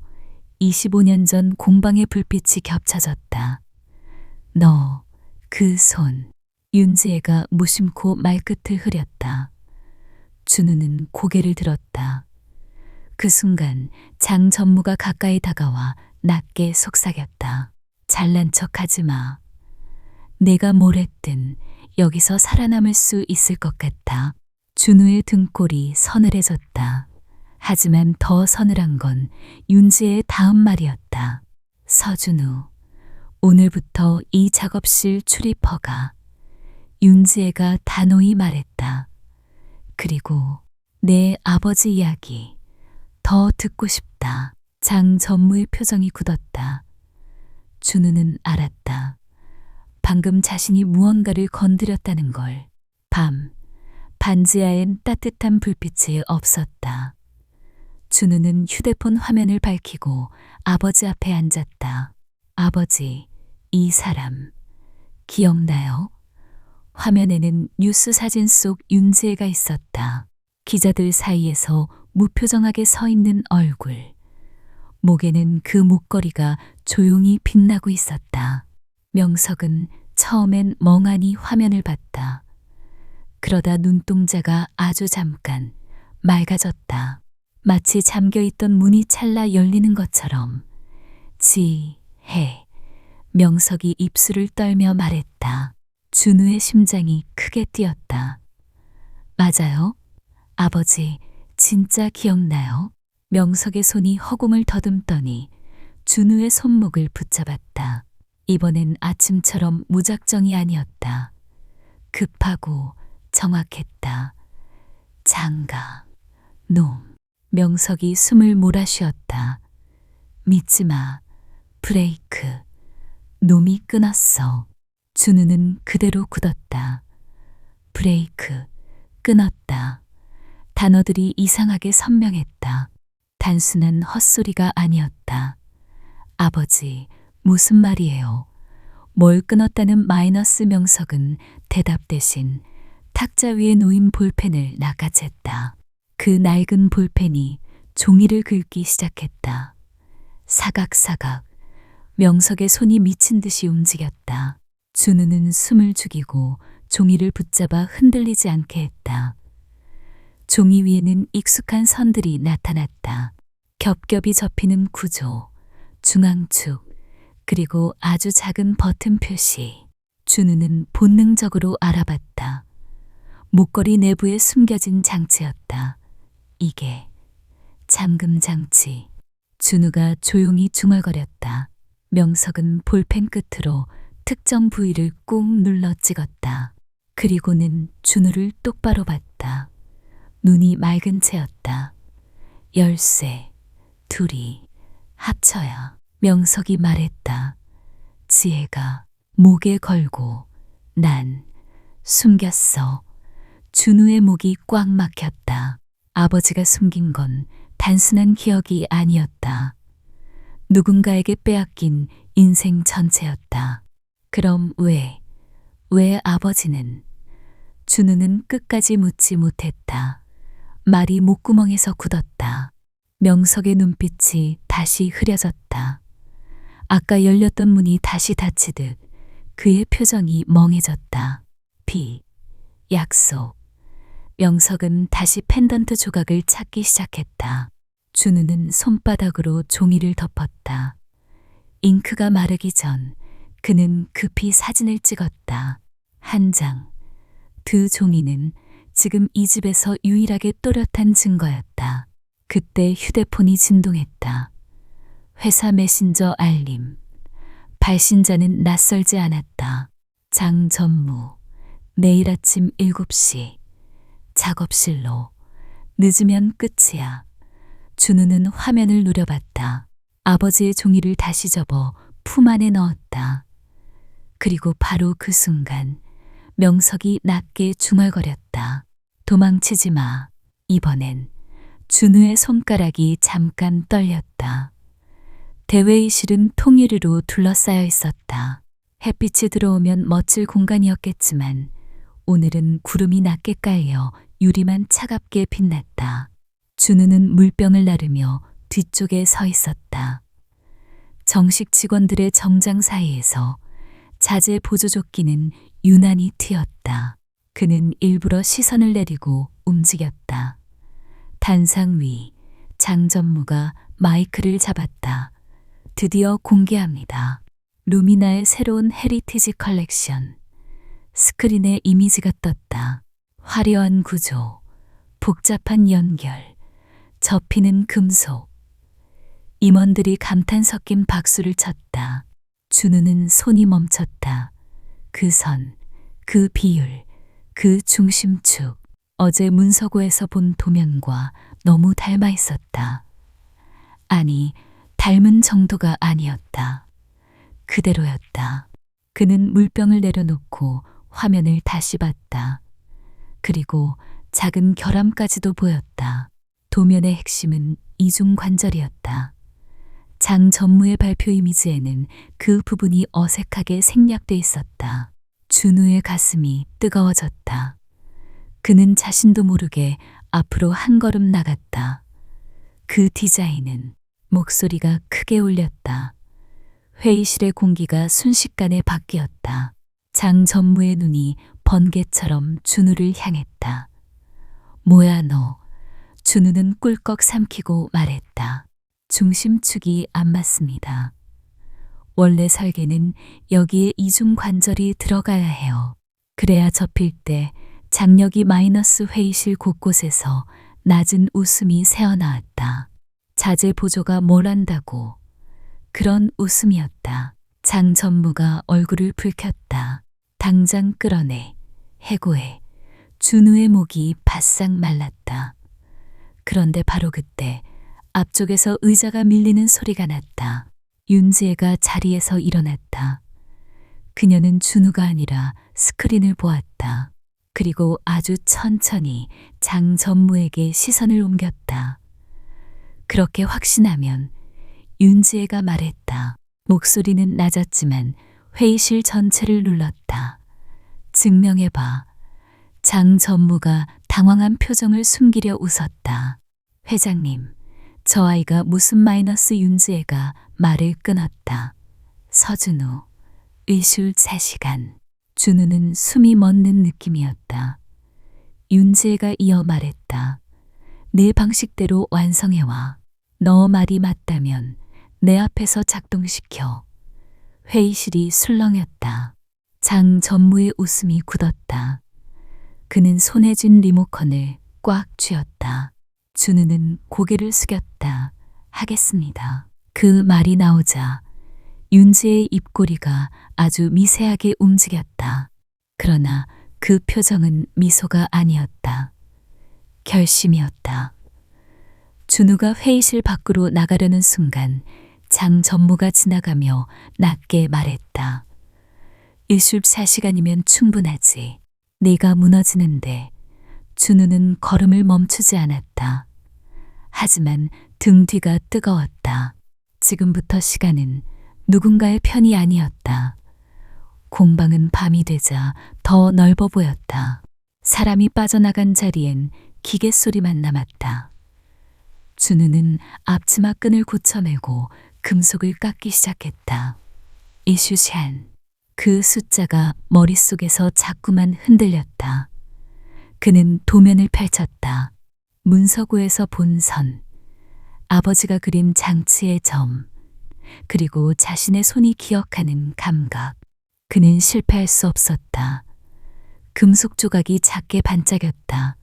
25년 전 공방의 불빛이 겹쳐졌다. 너, 그 손. 윤지애가 무심코 말끝을 흐렸다. 준우는 고개를 들었다. 그 순간 장 전무가 가까이 다가와 낮게 속삭였다. 잘난 척하지 마. 내가 뭘 했든 여기서 살아남을 수 있을 것 같아. 준우의 등골이 서늘해졌다. 하지만 더 서늘한 건 윤지의 다음 말이었다. 서준우, 오늘부터 이 작업실 출입허가. 윤지애가 단호히 말했다. 그리고 내 아버지 이야기 더 듣고 싶다. 장 전무의 표정이 굳었다. 준우는 알았다. 방금 자신이 무언가를 건드렸다는 걸. 밤, 반지하엔 따뜻한 불빛이 없었다. 준우는 휴대폰 화면을 밝히고 아버지 앞에 앉았다. 아버지, 이 사람 기억나요? 화면에는 뉴스 사진 속 윤지애가 있었다. 기자들 사이에서 무표정하게 서 있는 얼굴. 목에는 그 목걸이가 조용히 빛나고 있었다. 명석은 처음엔 멍하니 화면을 봤다. 그러다 눈동자가 아주 잠깐 맑아졌다. 마치 잠겨있던 문이 찰나 열리는 것처럼. 지혜. 명석이 입술을 떨며 말했다. 준우의 심장이 크게 뛰었다. 맞아요. 아버지, 진짜 기억나요? 명석의 손이 허공을 더듬더니 준우의 손목을 붙잡았다. 이번엔 아침처럼 무작정이 아니었다. 급하고 정확했다. 장가, 놈. 명석이 숨을 몰아쉬었다. 믿지 마. 브레이크. 놈이 끊었어. 준우는 그대로 굳었다. 브레이크. 끊었다. 단어들이 이상하게 선명했다. 단순한 헛소리가 아니었다. 아버지, 무슨 말이에요? 뭘 끊었다는 마이너스. 명석은 대답 대신 탁자 위에 놓인 볼펜을 낚아챘다. 그 낡은 볼펜이 종이를 긁기 시작했다. 사각사각. 명석의 손이 미친 듯이 움직였다. 준우는 숨을 죽이고 종이를 붙잡아 흔들리지 않게 했다. 종이 위에는 익숙한 선들이 나타났다. 겹겹이 접히는 구조, 중앙축, 그리고 아주 작은 버튼 표시. 준우는 본능적으로 알아봤다. 목걸이 내부에 숨겨진 장치였다. 이게 잠금 장치. 준우가 조용히 중얼거렸다. 명석은 볼펜 끝으로 특정 부위를 꾹 눌러 찍었다. 그리고는 준우를 똑바로 봤다. 눈이 맑은 채였다. 열쇠, 둘이 합쳐야. 명석이 말했다. 지혜가 목에 걸고 난 숨겼어. 준우의 목이 꽉 막혔다. 아버지가 숨긴 건 단순한 기억이 아니었다. 누군가에게 빼앗긴 인생 전체였다. 그럼 왜 아버지는? 준우는 끝까지 묻지 못했다. 말이 목구멍에서 굳었다. 명석의 눈빛이 다시 흐려졌다. 아까 열렸던 문이 다시 닫히듯 그의 표정이 멍해졌다. 비, 약속, 명석은 다시 펜던트 조각을 찾기 시작했다. 준우는 손바닥으로 종이를 덮었다. 잉크가 마르기 전 그는 급히 사진을 찍었다. 한 장. 그 종이는 지금 이 집에서 유일하게 또렷한 증거였다. 그때 휴대폰이 진동했다. 회사 메신저 알림. 발신자는 낯설지 않았다. 장전무. 내일 아침 7시. 작업실로. 늦으면 끝이야. 준우는 화면을 노려봤다. 아버지의 종이를 다시 접어 품 안에 넣었다. 그리고 바로 그 순간 명석이 낮게 중얼거렸다. 도망치지 마. 이번엔 준우의 손가락이 잠깐 떨렸다. 대회의실은 통유리로 둘러싸여 있었다. 햇빛이 들어오면 멋질 공간이었겠지만 오늘은 구름이 낮게 깔려 유리만 차갑게 빛났다. 준우는 물병을 나르며 뒤쪽에 서 있었다. 정식 직원들의 정장 사이에서 자재 보조조끼는 유난히 튀었다. 그는 일부러 시선을 내리고 움직였다. 단상 위 장전무가 마이크를 잡았다. 드디어 공개합니다. 루미나의 새로운 헤리티지 컬렉션. 스크린에 이미지가 떴다. 화려한 구조, 복잡한 연결, 접히는 금속. 임원들이 감탄 섞인 박수를 쳤다. 준우는 손이 멈췄다. 그 선, 그 비율, 그 중심축. 어제 문서고에서 본 도면과 너무 닮아 있었다. 아니, 닮은 정도가 아니었다. 그대로였다. 그는 물병을 내려놓고 화면을 다시 봤다. 그리고 작은 결함까지도 보였다. 도면의 핵심은 이중관절이었다. 장전무의 발표 이미지에는 그 부분이 어색하게 생략돼 있었다. 준우의 가슴이 뜨거워졌다. 그는 자신도 모르게 앞으로 한 걸음 나갔다. 그 디자인은 목소리가 크게 울렸다. 회의실의 공기가 순식간에 바뀌었다. 장전무의 눈이 번개처럼 준우를 향했다. 뭐야 너. 준우는 꿀꺽 삼키고 말했다. 중심축이 안 맞습니다. 원래 설계는 여기에 이중관절이 들어가야 해요. 그래야 접힐 때 장력이 마이너스 회의실 곳곳에서 낮은 웃음이 새어나왔다. 자재 보조가 뭘 안다고. 그런 웃음이었다. 장전무가 얼굴을 붉혔다. 당장 끌어내. 해고해. 준우의 목이 바싹 말랐다. 그런데 바로 그때 앞쪽에서 의자가 밀리는 소리가 났다. 윤지혜가 자리에서 일어났다. 그녀는 준우가 아니라 스크린을 보았다. 그리고 아주 천천히 장전무에게 시선을 옮겼다. 그렇게 확신하면 윤지혜가 말했다. 목소리는 낮았지만 회의실 전체를 눌렀다. 증명해봐. 장전무가 당황한 표정을 숨기려 웃었다. 회장님, 저 아이가 무슨 마이너스. 윤지혜가 말을 끊었다. 서준우, 의술 3시간. 준우는 숨이 멎는 느낌이었다. 윤지혜가 이어 말했다. 내 방식대로 완성해와. 너 말이 맞다면 내 앞에서 작동시켜. 회의실이 술렁였다. 장전무의 웃음이 굳었다. 그는 손에 쥔 리모컨을 꽉 쥐었다. 준우는 고개를 숙였다. 하겠습니다. 그 말이 나오자 윤지의 입꼬리가 아주 미세하게 움직였다. 그러나 그 표정은 미소가 아니었다. 결심이었다. 준우가 회의실 밖으로 나가려는 순간 장전무가 지나가며 낮게 말했다. 74시간이면 충분하지. 네가 무너지는데. 준우는 걸음을 멈추지 않았다. 하지만 등 뒤가 뜨거웠다. 지금부터 시간은 누군가의 편이 아니었다. 공방은 밤이 되자 더 넓어 보였다. 사람이 빠져나간 자리엔 기계 소리만 남았다. 준우는 앞치마 끈을 고쳐매고 금속을 깎기 시작했다. 이슈샨. 그 숫자가 머릿속에서 자꾸만 흔들렸다. 그는 도면을 펼쳤다. 문서구에서 본 선, 아버지가 그린 장치의 점, 그리고 자신의 손이 기억하는 감각. 그는 실패할 수 없었다. 금속 조각이 작게 반짝였다.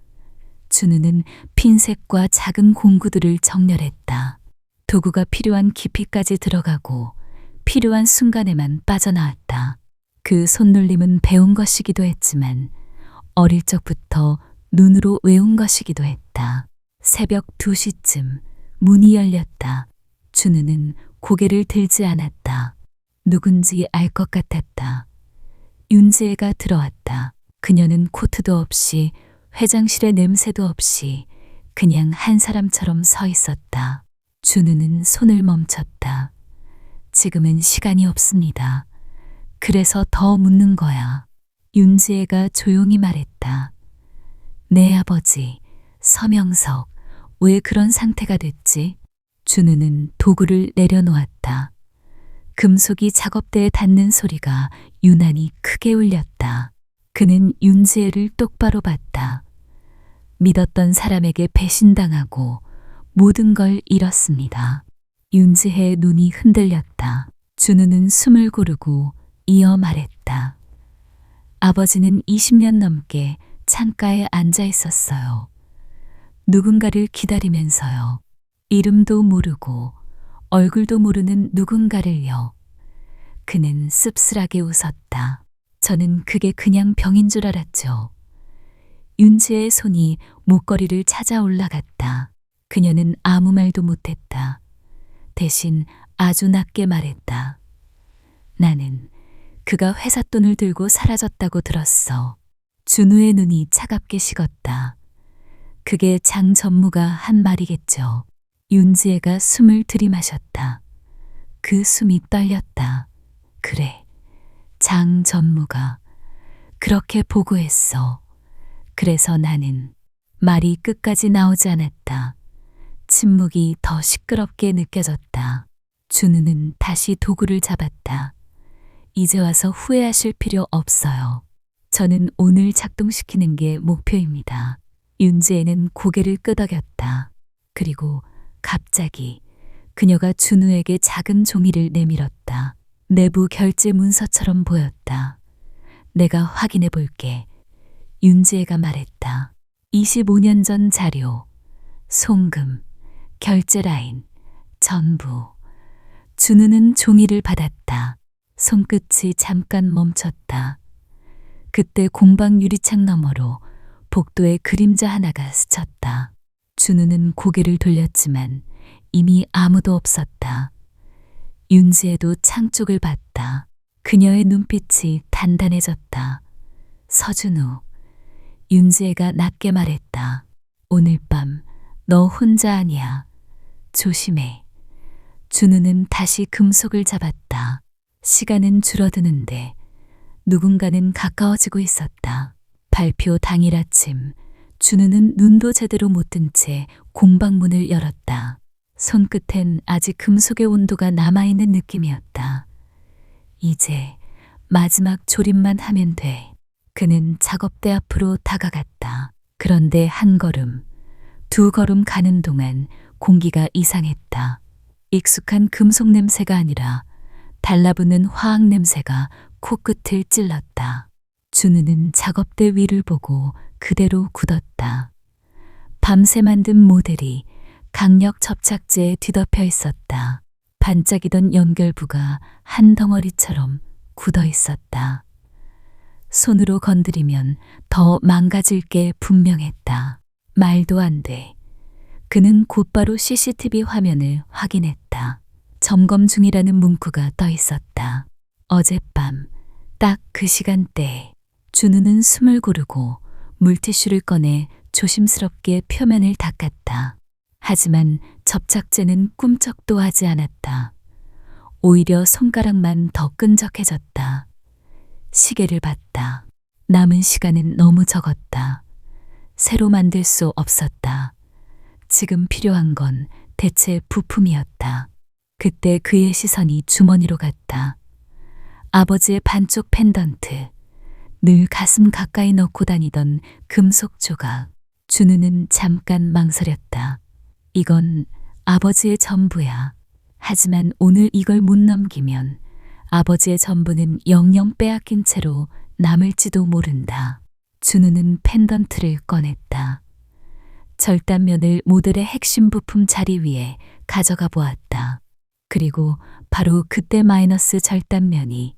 준우는 핀셋과 작은 공구들을 정렬했다. 도구가 필요한 깊이까지 들어가고 필요한 순간에만 빠져나왔다. 그 손놀림은 배운 것이기도 했지만 어릴 적부터 눈으로 외운 것이기도 했다. 새벽 2시쯤 문이 열렸다. 준우는 고개를 들지 않았다. 누군지 알 것 같았다. 윤지혜가 들어왔다. 그녀는 코트도 없이 회장실의 냄새도 없이 그냥 한 사람처럼 서 있었다. 준우는 손을 멈췄다. 지금은 시간이 없습니다. 그래서 더 묻는 거야. 윤지혜가 조용히 말했다. 내 아버지, 서명석, 왜 그런 상태가 됐지? 준우는 도구를 내려놓았다. 금속이 작업대에 닿는 소리가 유난히 크게 울렸다. 그는 윤지혜를 똑바로 봤다. 믿었던 사람에게 배신당하고 모든 걸 잃었습니다. 윤지혜의 눈이 흔들렸다. 준우는 숨을 고르고 이어 말했다. 아버지는 20년 넘게 창가에 앉아 있었어요. 누군가를 기다리면서요. 이름도 모르고 얼굴도 모르는 누군가를요. 그는 씁쓸하게 웃었다. 저는 그게 그냥 병인 줄 알았죠. 윤지의 손이 목걸이를 찾아 올라갔다. 그녀는 아무 말도 못했다. 대신 아주 낮게 말했다. 나는 그가 회사 돈을 들고 사라졌다고 들었어. 준우의 눈이 차갑게 식었다. 그게 장 전무가 한 말이겠죠. 윤지혜가 숨을 들이마셨다. 그 숨이 떨렸다. 그래, 장 전무가 그렇게 보고했어. 그래서 나는 말이 끝까지 나오지 않았다. 침묵이 더 시끄럽게 느껴졌다. 준우는 다시 도구를 잡았다. 이제 와서 후회하실 필요 없어요. 저는 오늘 작동시키는 게 목표입니다. 윤지혜는 고개를 끄덕였다. 그리고 갑자기 그녀가 준우에게 작은 종이를 내밀었다. 내부 결제 문서처럼 보였다. 내가 확인해 볼게. 윤지혜가 말했다. 25년 전 자료, 송금, 결제 라인, 전부. 준우는 종이를 받았다. 손끝이 잠깐 멈췄다. 그때 공방 유리창 너머로 복도의 그림자 하나가 스쳤다. 준우는 고개를 돌렸지만 이미 아무도 없었다. 윤지혜도 창 쪽을 봤다. 그녀의 눈빛이 단단해졌다. 서준우, 윤지혜가 낮게 말했다. 오늘 밤 너 혼자 아니야. 조심해. 준우는 다시 금속을 잡았다. 시간은 줄어드는데 누군가는 가까워지고 있었다. 발표 당일 아침, 준우는 눈도 제대로 못 뜬 채 공방문을 열었다. 손끝엔 아직 금속의 온도가 남아있는 느낌이었다. 이제 마지막 조립만 하면 돼. 그는 작업대 앞으로 다가갔다. 그런데 한 걸음, 두 걸음 가는 동안 공기가 이상했다. 익숙한 금속 냄새가 아니라 달라붙는 화학 냄새가 코끝을 찔렀다. 준우는 작업대 위를 보고 그대로 굳었다. 밤새 만든 모델이 강력 접착제에 뒤덮여 있었다. 반짝이던 연결부가 한 덩어리처럼 굳어 있었다. 손으로 건드리면 더 망가질 게 분명했다. 말도 안 돼. 그는 곧바로 CCTV 화면을 확인했다. 점검 중이라는 문구가 떠 있었다. 어젯밤 딱 그 시간대에 준우는 숨을 고르고 물티슈를 꺼내 조심스럽게 표면을 닦았다. 하지만 접착제는 꿈쩍도 하지 않았다. 오히려 손가락만 더 끈적해졌다. 시계를 봤다. 남은 시간은 너무 적었다. 새로 만들 수 없었다. 지금 필요한 건 대체 부품이었다. 그때 그의 시선이 주머니로 갔다. 아버지의 반쪽 펜던트, 늘 가슴 가까이 넣고 다니던 금속 조각. 준우는 잠깐 망설였다. 이건 아버지의 전부야. 하지만 오늘 이걸 못 넘기면 아버지의 전부는 영영 빼앗긴 채로 남을지도 모른다. 준우는 펜던트를 꺼냈다. 절단면을 모델의 핵심 부품 자리 위에 가져가 보았다. 그리고 바로 그때 마이너스 절단면이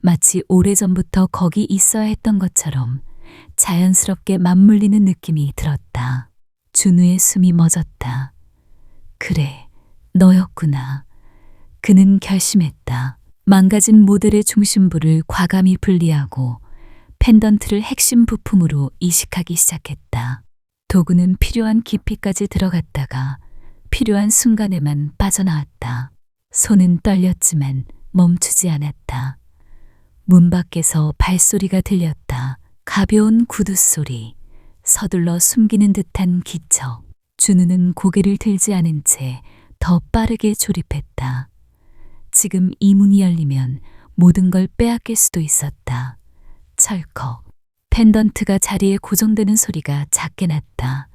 마치 오래전부터 거기 있어야 했던 것처럼 자연스럽게 맞물리는 느낌이 들었다. 준우의 숨이 멎었다. 그래, 너였구나. 그는 결심했다. 망가진 모델의 중심부를 과감히 분리하고 펜던트를 핵심 부품으로 이식하기 시작했다. 도구는 필요한 깊이까지 들어갔다가 필요한 순간에만 빠져나왔다. 손은 떨렸지만 멈추지 않았다. 문 밖에서 발소리가 들렸다. 가벼운 구두 소리, 서둘러 숨기는 듯한 기척. 준우는 고개를 들지 않은 채 더 빠르게 조립했다. 지금 이 문이 열리면 모든 걸 빼앗길 수도 있었다. 철컥. 펜던트가 자리에 고정되는 소리가 작게 났다.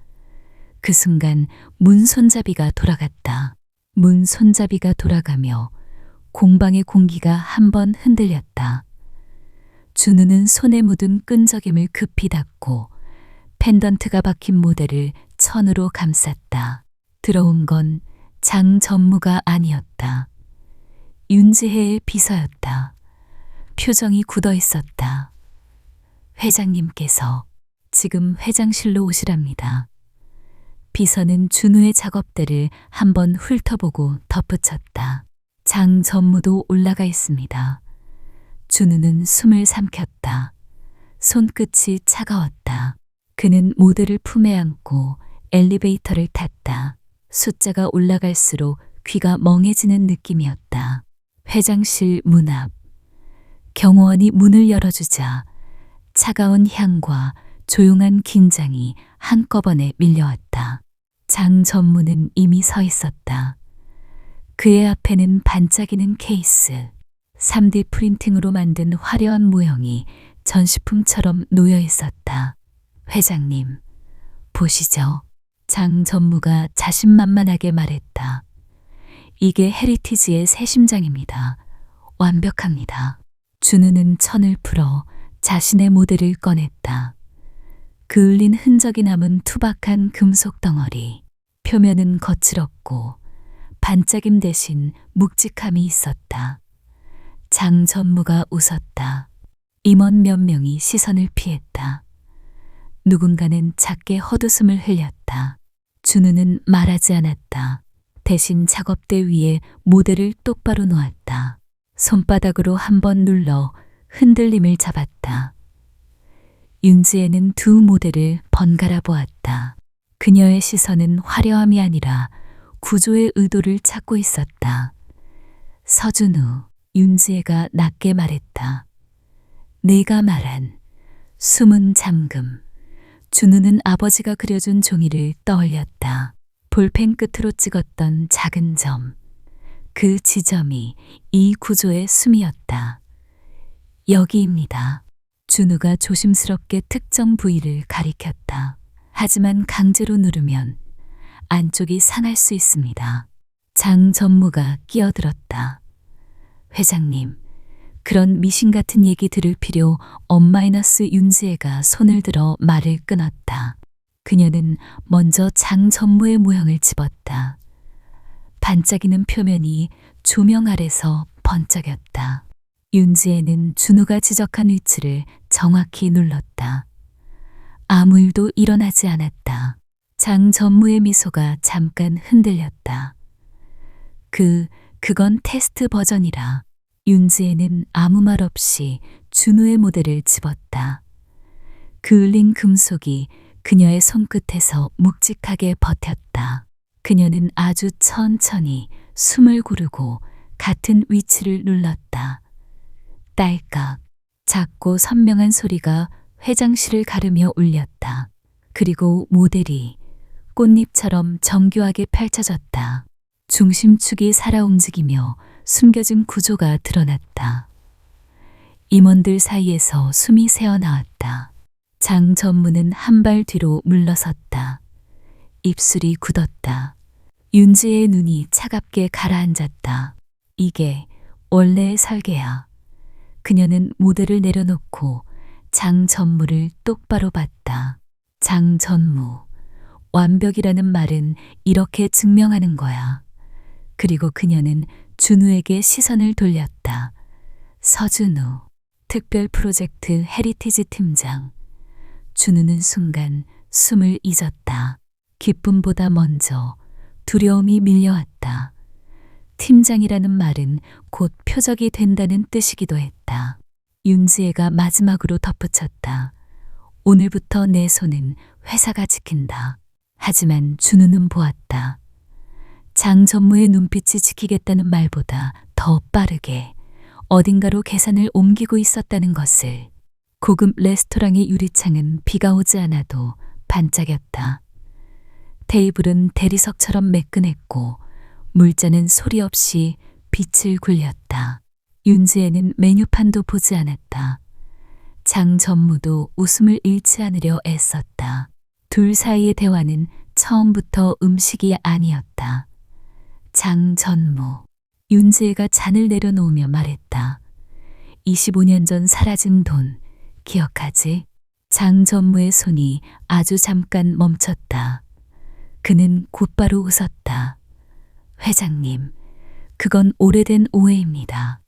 그 순간 문 손잡이가 돌아갔다. 문 손잡이가 돌아가며 공방의 공기가 한번 흔들렸다. 준우는 손에 묻은 끈적임을 급히 닦고 펜던트가 박힌 모델을 천으로 감쌌다. 들어온 건 장 전무가 아니었다. 윤지혜의 비서였다. 표정이 굳어 있었다. 회장님께서 지금 회장실로 오시랍니다. 비서는 준우의 작업대를 한번 훑어보고 덧붙였다. 장 전무도 올라가 있습니다. 준우는 숨을 삼켰다. 손끝이 차가웠다. 그는 모델을 품에 안고 엘리베이터를 탔다. 숫자가 올라갈수록 귀가 멍해지는 느낌이었다. 회장실 문 앞. 경호원이 문을 열어주자 차가운 향과 조용한 긴장이 한꺼번에 밀려왔다. 장 전무는 이미 서 있었다. 그의 앞에는 반짝이는 케이스. 3D 프린팅으로 만든 화려한 모형이 전시품처럼 놓여 있었다. 회장님, 보시죠. 장 전무가 자신만만하게 말했다. 이게 헤리티지의 새 심장입니다. 완벽합니다. 준우는 천을 풀어 자신의 모델을 꺼냈다. 그을린 흔적이 남은 투박한 금속 덩어리. 표면은 거칠었고 반짝임 대신 묵직함이 있었다. 장 전무가 웃었다. 임원 몇 명이 시선을 피했다. 누군가는 작게 헛웃음을 흘렸다. 준우는 말하지 않았다. 대신 작업대 위에 모델을 똑바로 놓았다. 손바닥으로 한번 눌러 흔들림을 잡았다. 윤지혜는 두 모델을 번갈아 보았다. 그녀의 시선은 화려함이 아니라 구조의 의도를 찾고 있었다. 서준우, 윤지혜가 낮게 말했다. 내가 말한 숨은 잠금. 준우는 아버지가 그려준 종이를 떠올렸다. 볼펜 끝으로 찍었던 작은 점. 그 지점이 이 구조의 숨이었다. 여기입니다. 준우가 조심스럽게 특정 부위를 가리켰다. 하지만 강제로 누르면 안쪽이 상할 수 있습니다. 장 전무가 끼어들었다. 회장님, 그런 미신 같은 얘기 들을 필요 엄마이너스 윤지혜가 손을 들어 말을 끊었다. 그녀는 먼저 장 전무의 모형을 집었다. 반짝이는 표면이 조명 아래서 번쩍였다. 윤지혜는 준우가 지적한 위치를 정확히 눌렀다. 아무 일도 일어나지 않았다. 장 전무의 미소가 잠깐 흔들렸다. 그건 테스트 버전이라. 윤지혜는 아무 말 없이 준우의 모델을 집었다. 그을린 금속이 그녀의 손끝에서 묵직하게 버텼다. 그녀는 아주 천천히 숨을 고르고 같은 위치를 눌렀다. 딸깍. 작고 선명한 소리가 회장실을 가르며 울렸다. 그리고 모델이 꽃잎처럼 정교하게 펼쳐졌다. 중심축이 살아 움직이며 숨겨진 구조가 드러났다. 임원들 사이에서 숨이 새어나왔다. 장 전무는 한 발 뒤로 물러섰다. 입술이 굳었다. 윤지의 눈이 차갑게 가라앉았다. 이게 원래의 설계야. 그녀는 무대를 내려놓고 장 전무를 똑바로 봤다. 장 전무. 완벽이라는 말은 이렇게 증명하는 거야. 그리고 그녀는 준우에게 시선을 돌렸다. 서준우, 특별 프로젝트 헤리티지 팀장. 준우는 순간 숨을 잊었다. 기쁨보다 먼저 두려움이 밀려왔다. 팀장이라는 말은 곧 표적이 된다는 뜻이기도 했다. 윤지혜가 마지막으로 덧붙였다. 오늘부터 내 손은 회사가 지킨다. 하지만 준우는 보았다. 장 전무의 눈빛이 지키겠다는 말보다 더 빠르게 어딘가로 계산을 옮기고 있었다는 것을. 고급 레스토랑의 유리창은 비가 오지 않아도 반짝였다. 테이블은 대리석처럼 매끈했고 물잔은 소리 없이 빛을 굴렸다. 윤지혜는 메뉴판도 보지 않았다. 장 전무도 웃음을 잃지 않으려 애썼다. 둘 사이의 대화는 처음부터 음식이 아니었다. 장 전무. 윤지혜가 잔을 내려놓으며 말했다. 25년 전 사라진 돈 기억하지? 장 전무의 손이 아주 잠깐 멈췄다. 그는 곧바로 웃었다. 회장님, 그건 오래된 오해입니다.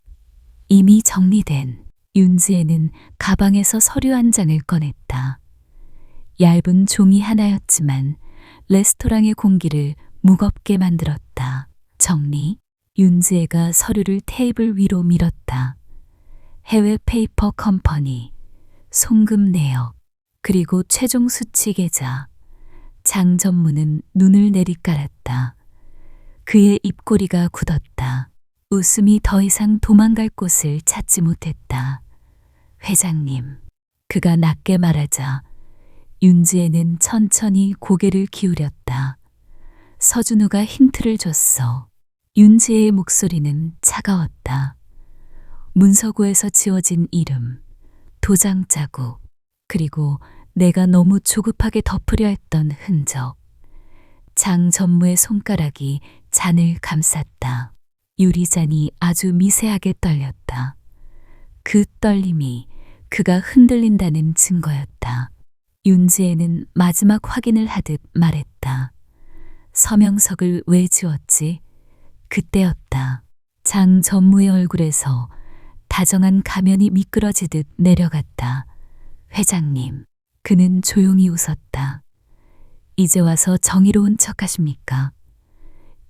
이미 정리된. 윤지혜는 가방에서 서류 한 장을 꺼냈다. 얇은 종이 하나였지만 레스토랑의 공기를 무겁게 만들었다. 정리? 윤지혜가 서류를 테이블 위로 밀었다. 해외 페이퍼 컴퍼니, 송금 내역, 그리고 최종 수치 계좌. 장 전무는 눈을 내리깔았다. 그의 입꼬리가 굳었다. 웃음이 더 이상 도망갈 곳을 찾지 못했다. 회장님. 그가 낮게 말하자 윤지혜는 천천히 고개를 기울였다. 서준우가 힌트를 줬어. 윤지혜의 목소리는 차가웠다. 문서고에서 지워진 이름, 도장 자국, 그리고 내가 너무 조급하게 덮으려 했던 흔적. 장 전무의 손가락이 잔을 감쌌다. 유리잔이 아주 미세하게 떨렸다. 그 떨림이 그가 흔들린다는 증거였다. 윤지혜는 마지막 확인을 하듯 말했다. 서명석을 왜 지웠지? 그때였다. 장 전무의 얼굴에서 다정한 가면이 미끄러지듯 내려갔다. 회장님. 그는 조용히 웃었다. 이제 와서 정의로운 척하십니까?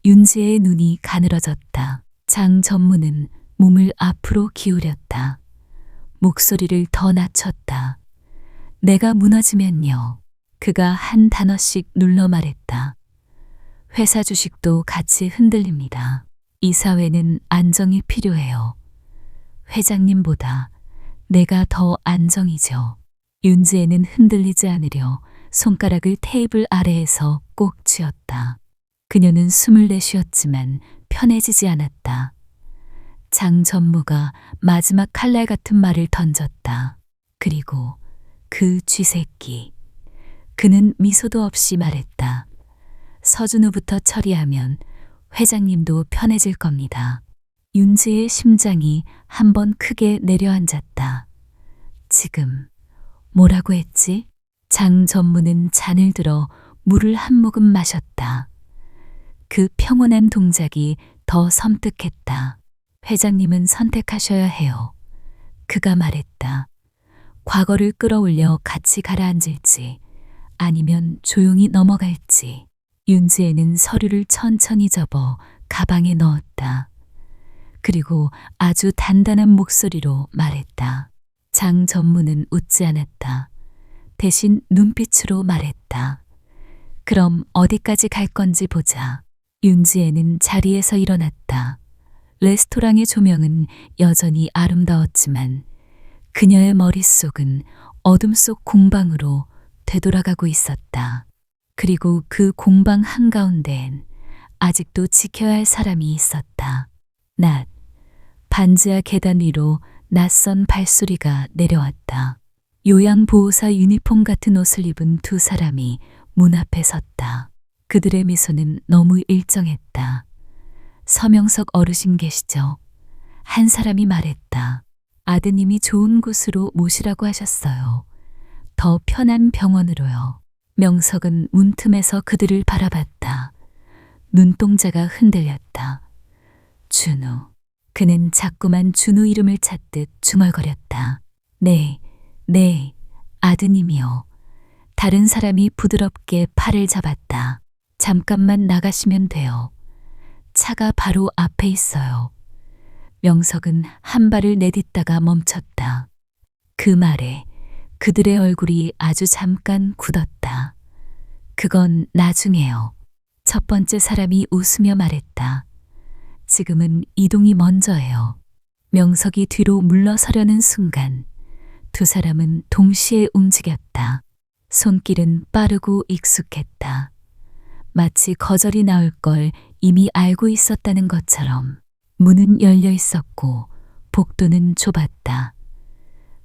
윤지혜의 눈이 가늘어졌다. 장 전무는 몸을 앞으로 기울였다. 목소리를 더 낮췄다. 내가 무너지면요. 그가 한 단어씩 눌러 말했다. 회사 주식도 같이 흔들립니다. 이 사회는 안정이 필요해요. 회장님보다 내가 더 안정이죠. 윤지혜는 흔들리지 않으려 손가락을 테이블 아래에서 꼭 쥐었다. 그녀는 숨을 내쉬었지만 편해지지 않았다. 장 전무가 마지막 칼날 같은 말을 던졌다. 그리고 그 쥐새끼. 그는 미소도 없이 말했다. 서준우부터 처리하면 회장님도 편해질 겁니다. 윤지의 심장이 한번 크게 내려앉았다. 지금 뭐라고 했지? 장 전무는 잔을 들어 물을 한 모금 마셨다. 그 평온한 동작이 더 섬뜩했다. 회장님은 선택하셔야 해요. 그가 말했다. 과거를 끌어올려 같이 가라앉을지 아니면 조용히 넘어갈지. 윤지혜는 서류를 천천히 접어 가방에 넣었다. 그리고 아주 단단한 목소리로 말했다. 장 전무는 웃지 않았다. 대신 눈빛으로 말했다. 그럼 어디까지 갈 건지 보자. 윤지혜는 자리에서 일어났다. 레스토랑의 조명은 여전히 아름다웠지만 그녀의 머릿속은 어둠 속 공방으로 되돌아가고 있었다. 그리고 그 공방 한가운데엔 아직도 지켜야 할 사람이 있었다. 낮, 반지하 계단 위로 낯선 발소리가 내려왔다. 요양보호사 유니폼 같은 옷을 입은 두 사람이 문 앞에 섰다. 그들의 미소는 너무 일정했다. 서명석 어르신 계시죠? 한 사람이 말했다. 아드님이 좋은 곳으로 모시라고 하셨어요. 더 편한 병원으로요. 명석은 문틈에서 그들을 바라봤다. 눈동자가 흔들렸다. 준우. 그는 자꾸만 준우 이름을 찾듯 중얼거렸다. 네, 아드님이요. 다른 사람이 부드럽게 팔을 잡았다. 잠깐만 나가시면 돼요. 차가 바로 앞에 있어요. 명석은 한 발을 내딛다가 멈췄다. 그 말에 그들의 얼굴이 아주 잠깐 굳었다. 그건 나중에요. 첫 번째 사람이 웃으며 말했다. 지금은 이동이 먼저예요. 명석이 뒤로 물러서려는 순간 두 사람은 동시에 움직였다. 손길은 빠르고 익숙했다. 마치 거절이 나올 걸 이미 알고 있었다는 것처럼. 문은 열려 있었고 복도는 좁았다.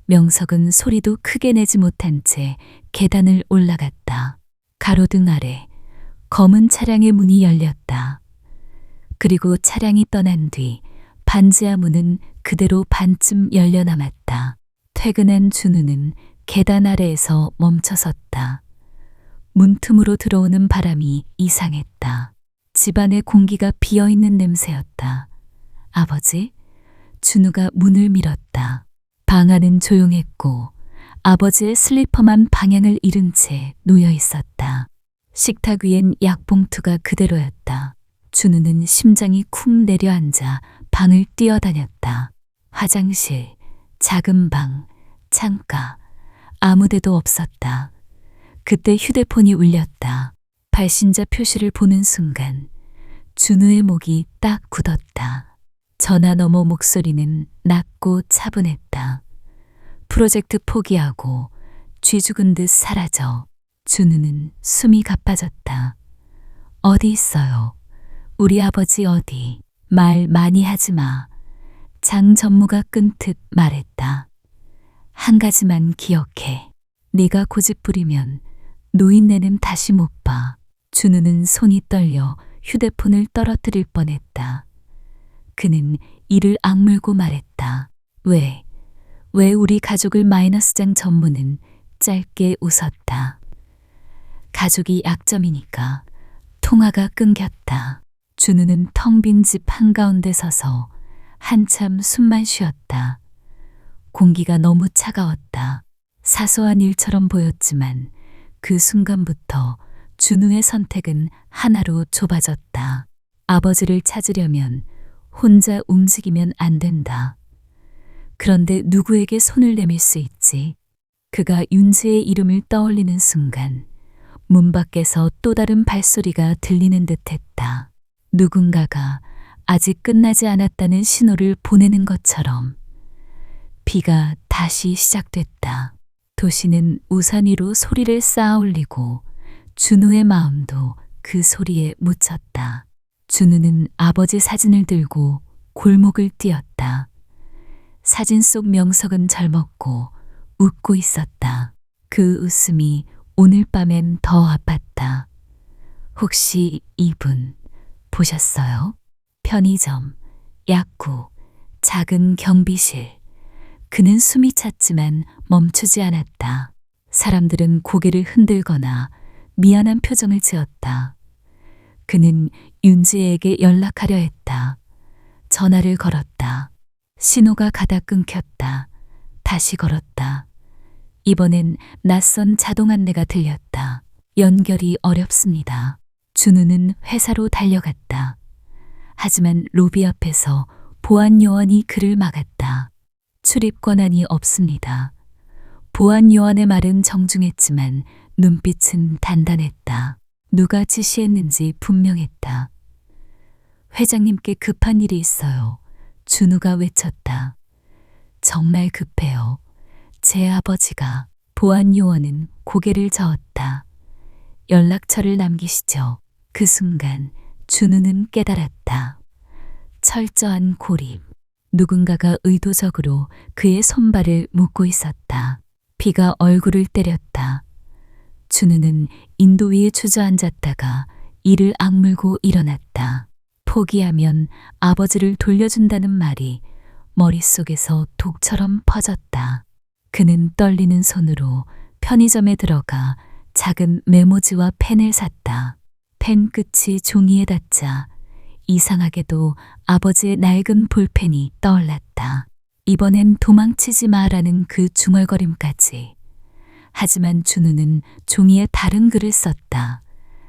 명석은 소리도 크게 내지 못한 채 계단을 올라갔다. 가로등 아래 검은 차량의 문이 열렸다. 그리고 차량이 떠난 뒤 반지하 문은 그대로 반쯤 열려 남았다. 퇴근한 준우는 계단 아래에서 멈춰섰다. 문틈으로 들어오는 바람이 이상했다. 집안의 공기가 비어있는 냄새였다. 아버지? 준우가 문을 밀었다. 방 안은 조용했고 아버지의 슬리퍼만 방향을 잃은 채 놓여 있었다. 식탁 위엔 약봉투가 그대로였다. 준우는 심장이 쿵 내려앉아 방을 뛰어다녔다. 화장실, 작은 방, 창가, 아무데도 없었다. 그때 휴대폰이 울렸다. 발신자 표시를 보는 순간 준우의 목이 딱 굳었다. 전화 너머 목소리는 낮고 차분했다. 프로젝트 포기하고 쥐 죽은 듯 사라져 준우는 숨이 가빠졌다. 어디 있어요? 우리 아버지 어디? 말 많이 하지 마. 장 전무가 끈듯 말했다. 한 가지만 기억해. 네가 고집 부리면 노인네는 다시 못 봐. 준우는 손이 떨려 휴대폰을 떨어뜨릴 뻔했다. 그는 이를 악물고 말했다. 왜 우리 가족을 마이너스장 전무는 짧게 웃었다. 가족이 약점이니까. 통화가 끊겼다. 준우는 텅 빈 집 한가운데 서서 한참 숨만 쉬었다. 공기가 너무 차가웠다. 사소한 일처럼 보였지만 그 순간부터 준우의 선택은 하나로 좁아졌다. 아버지를 찾으려면 혼자 움직이면 안 된다. 그런데 누구에게 손을 내밀 수 있지? 그가 윤지의 이름을 떠올리는 순간 문 밖에서 또 다른 발소리가 들리는 듯했다. 누군가가 아직 끝나지 않았다는 신호를 보내는 것처럼. 비가 다시 시작됐다. 도시는 우산 위로 소리를 쌓아 올리고 준우의 마음도 그 소리에 묻혔다. 준우는 아버지 사진을 들고 골목을 뛰었다. 사진 속 명석은 젊었고 웃고 있었다. 그 웃음이 오늘 밤엔 더 아팠다. 혹시 이분 보셨어요? 편의점, 약국, 작은 경비실. 그는 숨이 찼지만 멈추지 않았다. 사람들은 고개를 흔들거나 미안한 표정을 지었다. 그는 윤지에게 연락하려 했다. 전화를 걸었다. 신호가 가다 끊겼다. 다시 걸었다. 이번엔 낯선 자동 안내가 들렸다. 연결이 어렵습니다. 준우는 회사로 달려갔다. 하지만 로비 앞에서 보안 요원이 그를 막았다. 출입 권한이 없습니다. 보안 요원의 말은 정중했지만 눈빛은 단단했다. 누가 지시했는지 분명했다. 회장님께 급한 일이 있어요. 준우가 외쳤다. 정말 급해요. 제 아버지가. 보안 요원은 고개를 저었다. 연락처를 남기시죠. 그 순간 준우는 깨달았다. 철저한 고립. 누군가가 의도적으로 그의 손발을 묶고 있었다. 비가 얼굴을 때렸다. 준우는 인도 위에 주저앉았다가 이를 악물고 일어났다. 포기하면 아버지를 돌려준다는 말이 머릿속에서 독처럼 퍼졌다. 그는 떨리는 손으로 편의점에 들어가 작은 메모지와 펜을 샀다. 펜 끝이 종이에 닿자 이상하게도 아버지의 낡은 볼펜이 떠올랐다. 이번엔 도망치지 마라는 그 중얼거림까지. 하지만 준우는 종이에 다른 글을 썼다.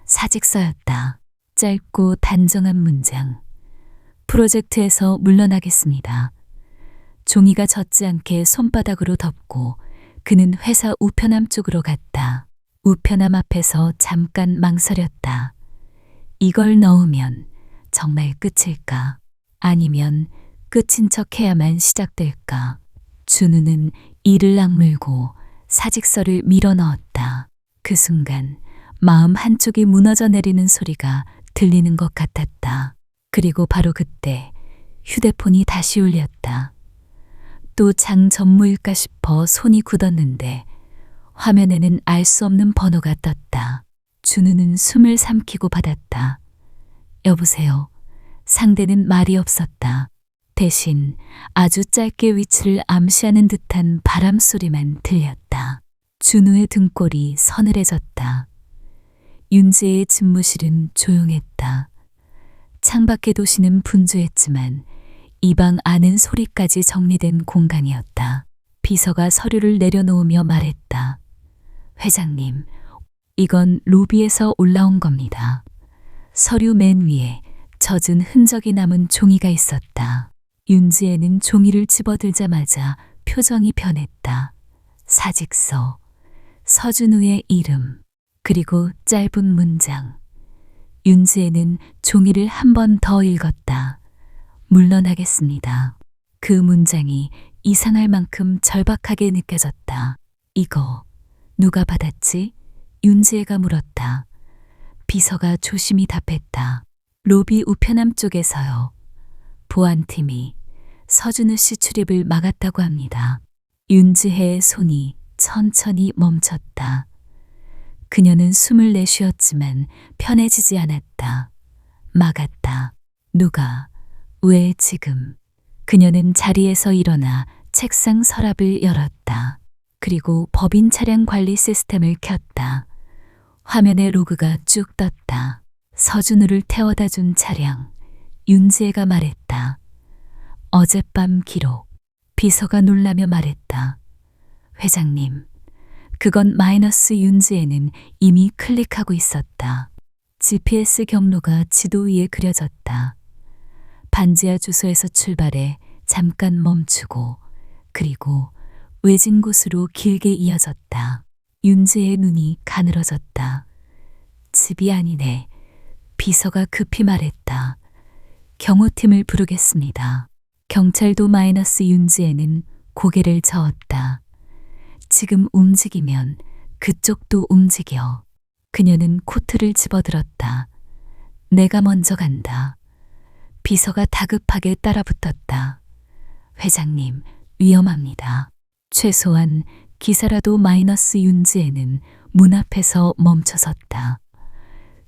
사직서였다. 짧고 단정한 문장. 프로젝트에서 물러나겠습니다. 종이가 젖지 않게 손바닥으로 덮고 그는 회사 우편함 쪽으로 갔다. 우편함 앞에서 잠깐 망설였다. 이걸 넣으면 정말 끝일까? 아니면 끝인 척 해야만 시작될까? 준우는 이를 악물고 사직서를 밀어 넣었다. 그 순간 마음 한쪽이 무너져 내리는 소리가 들리는 것 같았다. 그리고 바로 그때 휴대폰이 다시 울렸다. 또 장 전무일까 싶어 손이 굳었는데 화면에는 알 수 없는 번호가 떴다. 준우는 숨을 삼키고 받았다. 여보세요. 상대는 말이 없었다. 대신 아주 짧게 위치를 암시하는 듯한 바람 소리만 들렸다. 준우의 등골이 서늘해졌다. 윤지의 집무실은 조용했다. 창밖의 도시는 분주했지만 이 방 안은 소리까지 정리된 공간이었다. 비서가 서류를 내려놓으며 말했다. 회장님, 이건 로비에서 올라온 겁니다. 서류 맨 위에 젖은 흔적이 남은 종이가 있었다. 윤지혜는 종이를 집어들자마자 표정이 변했다. 사직서, 서준우의 이름, 그리고 짧은 문장. 윤지혜는 종이를 한 번 더 읽었다. 물러나겠습니다. 그 문장이 이상할 만큼 절박하게 느껴졌다. 이거 누가 받았지? 윤지혜가 물었다. 비서가 조심히 답했다. 로비 우편함 쪽에서요. 보안팀이 서준우 씨 출입을 막았다고 합니다. 윤지혜의 손이 천천히 멈췄다. 그녀는 숨을 내쉬었지만 편해지지 않았다. 막았다. 누가? 왜 지금? 그녀는 자리에서 일어나 책상 서랍을 열었다. 그리고 법인 차량 관리 시스템을 켰다. 화면에 로그가 쭉 떴다. 서준우를 태워다 준 차량. 윤지혜가 말했다. 어젯밤 기록. 비서가 놀라며 말했다. 회장님, 그건 마이너스. 윤지혜는 이미 클릭하고 있었다. GPS 경로가 지도 위에 그려졌다. 반지하 주소에서 출발해 잠깐 멈추고 그리고 외진 곳으로 길게 이어졌다. 윤지의 눈이 가늘어졌다. 집이 아니네. 비서가 급히 말했다. 경호팀을 부르겠습니다. 경찰도 마이너스. 윤지혜는 고개를 저었다. 지금 움직이면 그쪽도 움직여. 그녀는 코트를 집어들었다. 내가 먼저 간다. 비서가 다급하게 따라붙었다. 회장님, 위험합니다. 최소한 기사라도 마이너스. 윤지혜는 문 앞에서 멈춰섰다.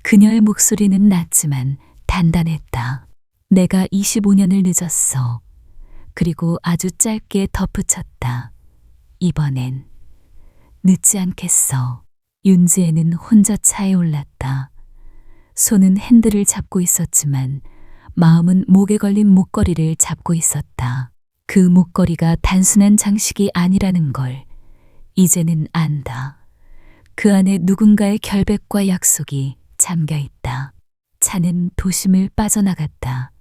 그녀의 목소리는 낮지만 단단했다. 내가 25년을 늦었어. 그리고 아주 짧게 덧붙였다. 이번엔 늦지 않겠어. 윤지혜는 혼자 차에 올랐다. 손은 핸들을 잡고 있었지만 마음은 목에 걸린 목걸이를 잡고 있었다. 그 목걸이가 단순한 장식이 아니라는 걸 이제는 안다. 그 안에 누군가의 결백과 약속이 잠겨 있다. 차는 도심을 빠져나갔다.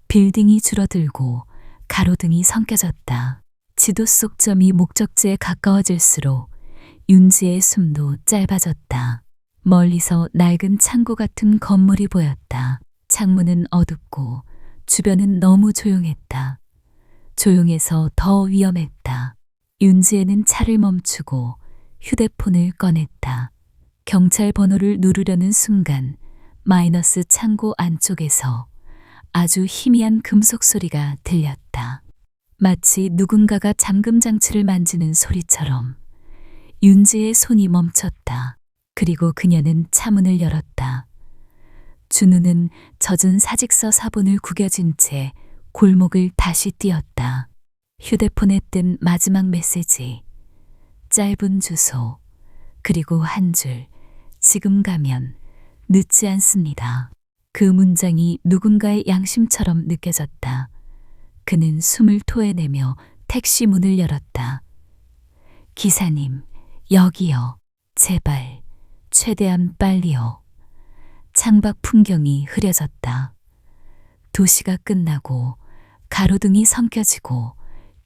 빌딩이 줄어들고 가로등이 성겨졌다. 지도 속 점이 목적지에 가까워질수록 윤지의 숨도 짧아졌다. 멀리서 낡은 창고 같은 건물이 보였다. 창문은 어둡고 주변은 너무 조용했다. 조용해서 더 위험했다. 윤지혜는 차를 멈추고 휴대폰을 꺼냈다. 경찰 번호를 누르려는 순간 마이너스 창고 안쪽에서 아주 희미한 금속 소리가 들렸다. 들렸다. 마치 누군가가 잠금 장치를 만지는 소리처럼 윤지의 손이 멈췄다. 그리고 그녀는 차문을 열었다. 준우는 젖은 사직서 사본을 구겨진 채 골목을 다시 뛰었다. 휴대폰에 뜬 마지막 메시지. 짧은 주소. 그리고 한 줄. 지금 가면 늦지 않습니다. 그 문장이 누군가의 양심처럼 느껴졌다. 그는 숨을 토해내며 택시 문을 열었다. 기사님, 여기요. 제발, 최대한 빨리요. 창밖 풍경이 흐려졌다. 도시가 끝나고 가로등이 성켜지고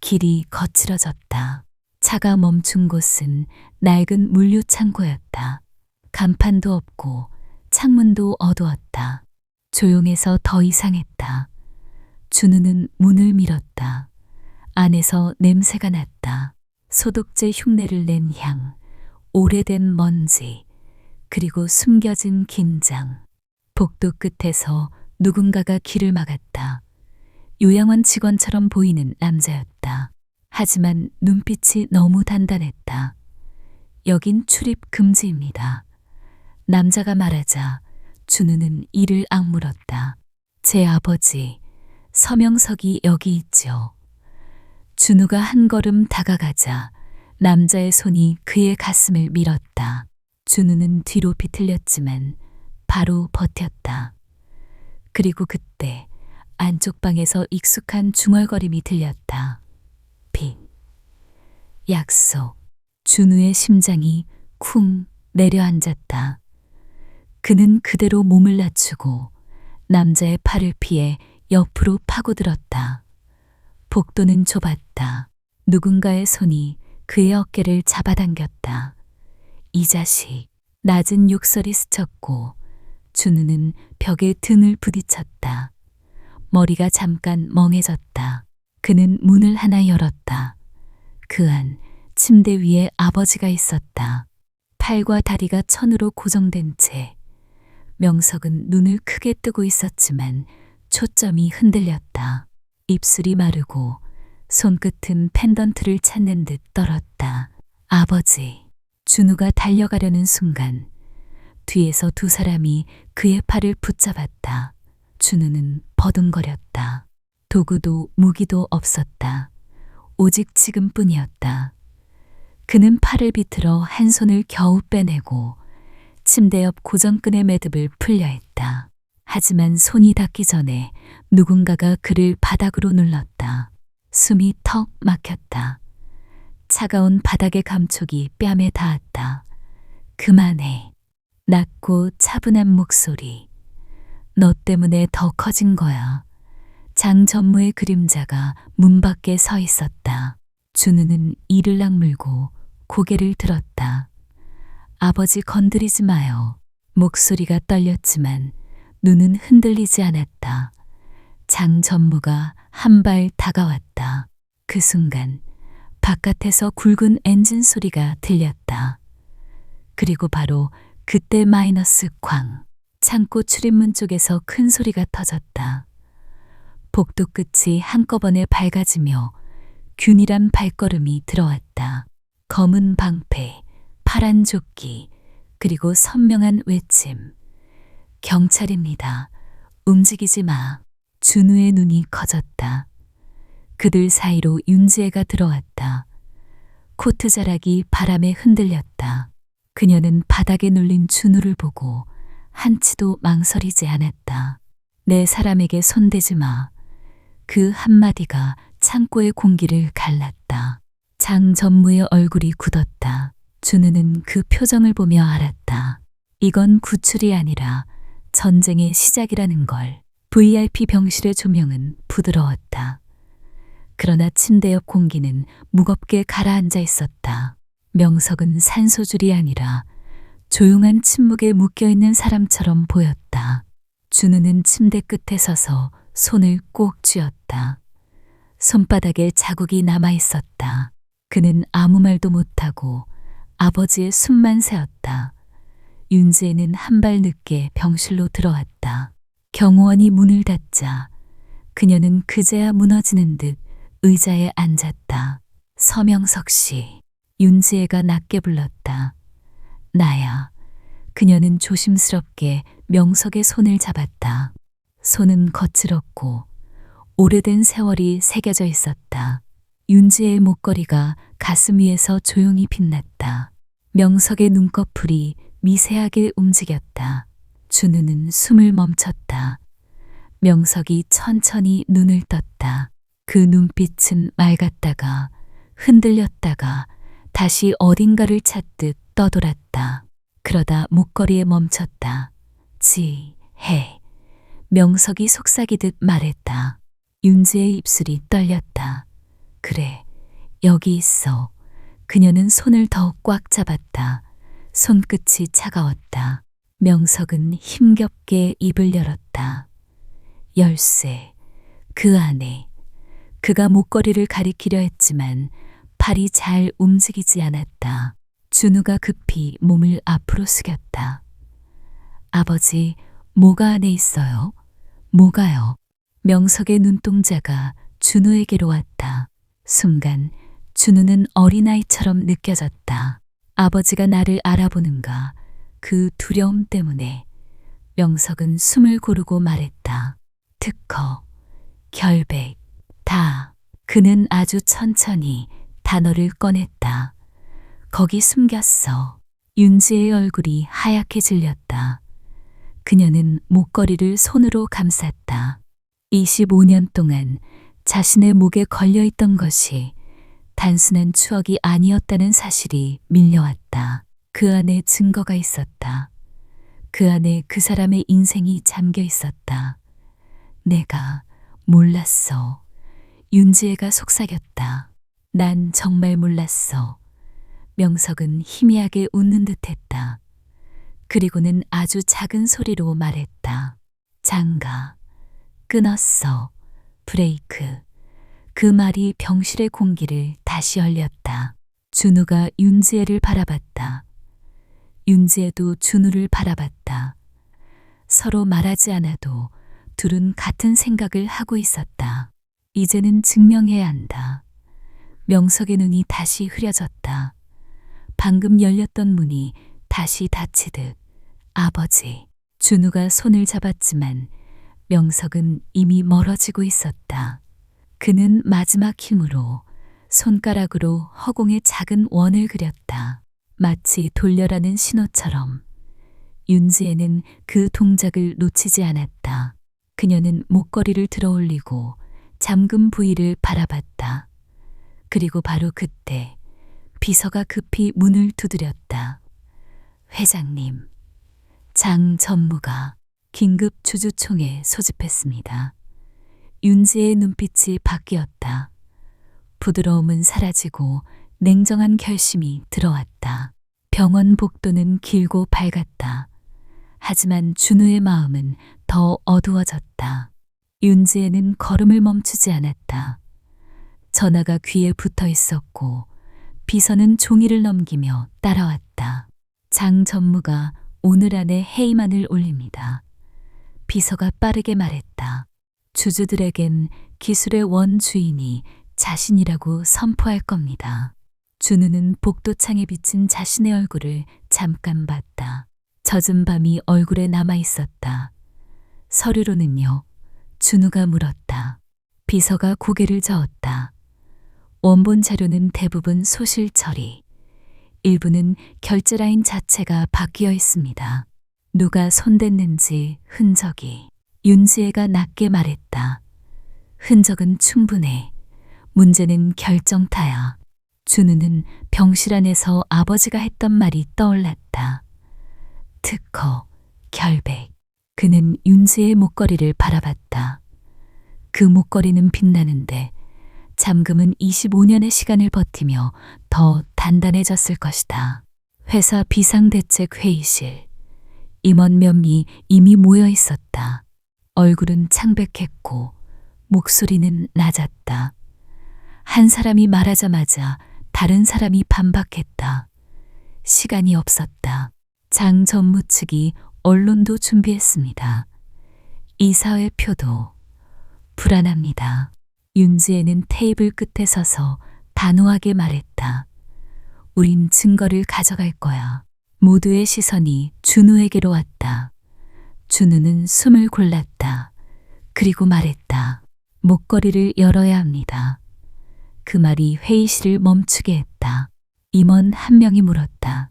길이 거칠어졌다. 차가 멈춘 곳은 낡은 물류 창고였다. 간판도 없고 창문도 어두웠다. 조용해서 더 이상했다. 준우는 문을 밀었다. 안에서 냄새가 났다. 소독제 흉내를 낸 향, 오래된 먼지, 그리고 숨겨진 긴장. 복도 끝에서 누군가가 길을 막았다. 요양원 직원처럼 보이는 남자였다. 하지만 눈빛이 너무 단단했다. 여긴 출입 금지입니다. 남자가 말하자 준우는 이를 악물었다. 제 아버지, 서명석이 여기 있죠. 준우가 한 걸음 다가가자 남자의 손이 그의 가슴을 밀었다. 준우는 뒤로 비틀렸지만 바로 버텼다. 그리고 그때 안쪽 방에서 익숙한 중얼거림이 들렸다. 빚, 약속. 준우의 심장이 쿵 내려앉았다. 그는 그대로 몸을 낮추고 남자의 팔을 피해 옆으로 파고들었다. 복도는 좁았다. 누군가의 손이 그의 어깨를 잡아당겼다. 이 자식. 낮은 욕설이 스쳤고 준우는 벽에 등을 부딪혔다. 머리가 잠깐 멍해졌다. 그는 문을 하나 열었다. 그 안 침대 위에 아버지가 있었다. 팔과 다리가 천으로 고정된 채 명석은 눈을 크게 뜨고 있었지만 초점이 흔들렸다. 입술이 마르고 손끝은 펜던트를 찾는 듯 떨었다. 아버지. 준우가 달려가려는 순간 뒤에서 두 사람이 그의 팔을 붙잡았다. 준우는 버둥거렸다. 도구도 무기도 없었다. 오직 지금뿐이었다. 그는 팔을 비틀어 한 손을 겨우 빼내고 침대 옆 고정끈의 매듭을 풀려 했다. 하지만 손이 닿기 전에 누군가가 그를 바닥으로 눌렀다. 숨이 턱 막혔다. 차가운 바닥의 감촉이 뺨에 닿았다. 그만해. 낮고 차분한 목소리. 너 때문에 더 커진 거야. 장전무의 그림자가 문 밖에 서 있었다. 준우는 이를 악물고 고개를 들었다. 아버지 건드리지 마요. 목소리가 떨렸지만 눈은 흔들리지 않았다. 장전무가 한 발 다가왔다. 그 순간 바깥에서 굵은 엔진 소리가 들렸다. 그리고 바로 그때 마이너스 쾅. 창고 출입문 쪽에서 큰 소리가 터졌다. 복도 끝이 한꺼번에 밝아지며 균일한 발걸음이 들어왔다. 검은 방패, 파란 조끼, 그리고 선명한 외침. 경찰입니다. 움직이지 마. 준우의 눈이 커졌다. 그들 사이로 윤지혜가 들어왔다. 코트 자락이 바람에 흔들렸다. 그녀는 바닥에 눌린 준우를 보고 한치도 망설이지 않았다. 내 사람에게 손대지 마. 그 한마디가 창고의 공기를 갈랐다. 장전무의 얼굴이 굳었다. 준우는 그 표정을 보며 알았다. 이건 구출이 아니라 전쟁의 시작이라는 걸. VIP 병실의 조명은 부드러웠다. 그러나 침대 옆 공기는 무겁게 가라앉아 있었다. 명석은 산소줄이 아니라 조용한 침묵에 묶여있는 사람처럼 보였다. 준우는 침대 끝에 서서 손을 꼭 쥐었다. 손바닥에 자국이 남아 있었다. 그는 아무 말도 못하고 아버지의 숨만 세었다. 윤지혜는 한 발 늦게 병실로 들어왔다. 경호원이 문을 닫자 그녀는 그제야 무너지는 듯 의자에 앉았다. 서명석 씨, 윤지혜가 낮게 불렀다. 나야. 그녀는 조심스럽게 명석의 손을 잡았다. 손은 거칠었고 오래된 세월이 새겨져 있었다. 윤지혜의 목걸이가 가슴 위에서 조용히 빛났다. 명석의 눈꺼풀이 미세하게 움직였다. 준우는 숨을 멈췄다. 명석이 천천히 눈을 떴다. 그 눈빛은 맑았다가 흔들렸다가 다시 어딘가를 찾듯 떠돌았다. 그러다 목걸이에 멈췄다. 지혜. 명석이 속삭이듯 말했다. 윤지의 입술이 떨렸다. 그래, 여기 있어. 그녀는 손을 더욱 꽉 잡았다. 손끝이 차가웠다. 명석은 힘겹게 입을 열었다. 열쇠. 그 안에. 그가 목걸이를 가리키려 했지만 팔이 잘 움직이지 않았다. 준우가 급히 몸을 앞으로 숙였다. 아버지, 뭐가 안에 있어요? 뭐가요? 명석의 눈동자가 준우에게로 왔다. 순간 준우는 어린아이처럼 느껴졌다. 아버지가 나를 알아보는가, 그 두려움 때문에. 명석은 숨을 고르고 말했다. 특허, 결백, 다. 그는 아주 천천히 단어를 꺼냈다. 거기 숨겼어. 윤지의 얼굴이 하얗게 질렸다. 그녀는 목걸이를 손으로 감쌌다. 25년 동안 자신의 목에 걸려있던 것이 단순한 추억이 아니었다는 사실이 밀려왔다. 그 안에 증거가 있었다. 그 안에 그 사람의 인생이 잠겨 있었다. 내가 몰랐어. 윤지혜가 속삭였다. 난 정말 몰랐어. 명석은 희미하게 웃는 듯했다. 그리고는 아주 작은 소리로 말했다. 장가. 끊었어. 브레이크. 그 말이 병실의 공기를 다시 얼렸다. 준우가 윤지혜를 바라봤다. 윤지혜도 준우를 바라봤다. 서로 말하지 않아도 둘은 같은 생각을 하고 있었다. 이제는 증명해야 한다. 명석의 눈이 다시 흐려졌다. 방금 열렸던 문이 다시 닫히듯. 아버지. 준우가 손을 잡았지만 명석은 이미 멀어지고 있었다. 그는 마지막 힘으로 손가락으로 허공에 작은 원을 그렸다. 마치 돌려라는 신호처럼. 윤지혜는 그 동작을 놓치지 않았다. 그녀는 목걸이를 들어올리고 잠금 부위를 바라봤다. 그리고 바로 그때 비서가 급히 문을 두드렸다. 회장님, 장 전무가 긴급 주주총회 소집했습니다. 윤지의 눈빛이 바뀌었다. 부드러움은 사라지고 냉정한 결심이 들어왔다. 병원 복도는 길고 밝았다. 하지만 준우의 마음은 더 어두워졌다. 윤지혜는 걸음을 멈추지 않았다. 전화가 귀에 붙어 있었고 비서는 종이를 넘기며 따라왔다. 장 전무가 오늘 안에 회의만을 올립니다. 비서가 빠르게 말했다. 주주들에겐 기술의 원주인이 자신이라고 선포할 겁니다. 준우는 복도창에 비친 자신의 얼굴을 잠깐 봤다. 젖은 밤이 얼굴에 남아 있었다. 서류로는요? 준우가 물었다. 비서가 고개를 저었다. 원본 자료는 대부분 소실 처리. 일부는 결제 라인 자체가 바뀌어 있습니다. 누가 손댔는지 흔적이. 윤지혜가 낮게 말했다. 흔적은 충분해. 문제는 결정타야. 준우는 병실 안에서 아버지가 했던 말이 떠올랐다. 특허, 결백. 그는 윤지의 목걸이를 바라봤다. 그 목걸이는 빛나는데 잠금은 25년의 시간을 버티며 더 단단해졌을 것이다. 회사 비상대책회의실. 임원 몇이 이미 모여 있었다. 얼굴은 창백했고 목소리는 낮았다. 한 사람이 말하자마자 다른 사람이 반박했다. 시간이 없었다. 장 전무 측이 언론도 준비했습니다. 이사회 표도. 불안합니다. 윤지혜는 테이블 끝에 서서 단호하게 말했다. 우린 증거를 가져갈 거야. 모두의 시선이 준우에게로 왔다. 준우는 숨을 골랐다. 그리고 말했다. 목걸이를 열어야 합니다. 그 말이 회의실을 멈추게 했다. 임원 한 명이 물었다.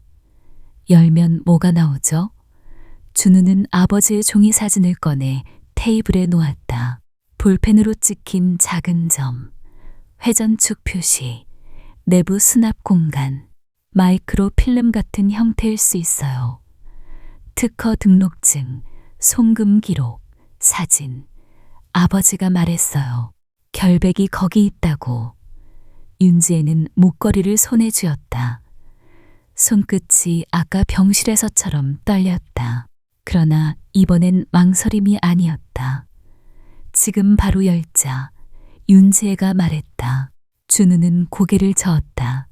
열면 뭐가 나오죠? 준우는 아버지의 종이 사진을 꺼내 테이블에 놓았다. 볼펜으로 찍힌 작은 점, 회전축 표시, 내부 수납 공간, 마이크로 필름 같은 형태일 수 있어요. 특허 등록증, 송금 기록, 사진. 아버지가 말했어요. 결백이 거기 있다고. 윤지혜는 목걸이를 손에 쥐었다. 손끝이 아까 병실에서처럼 떨렸다. 그러나 이번엔 망설임이 아니었다. 지금 바로 열자. 윤지혜가 말했다. 준우는 고개를 저었다.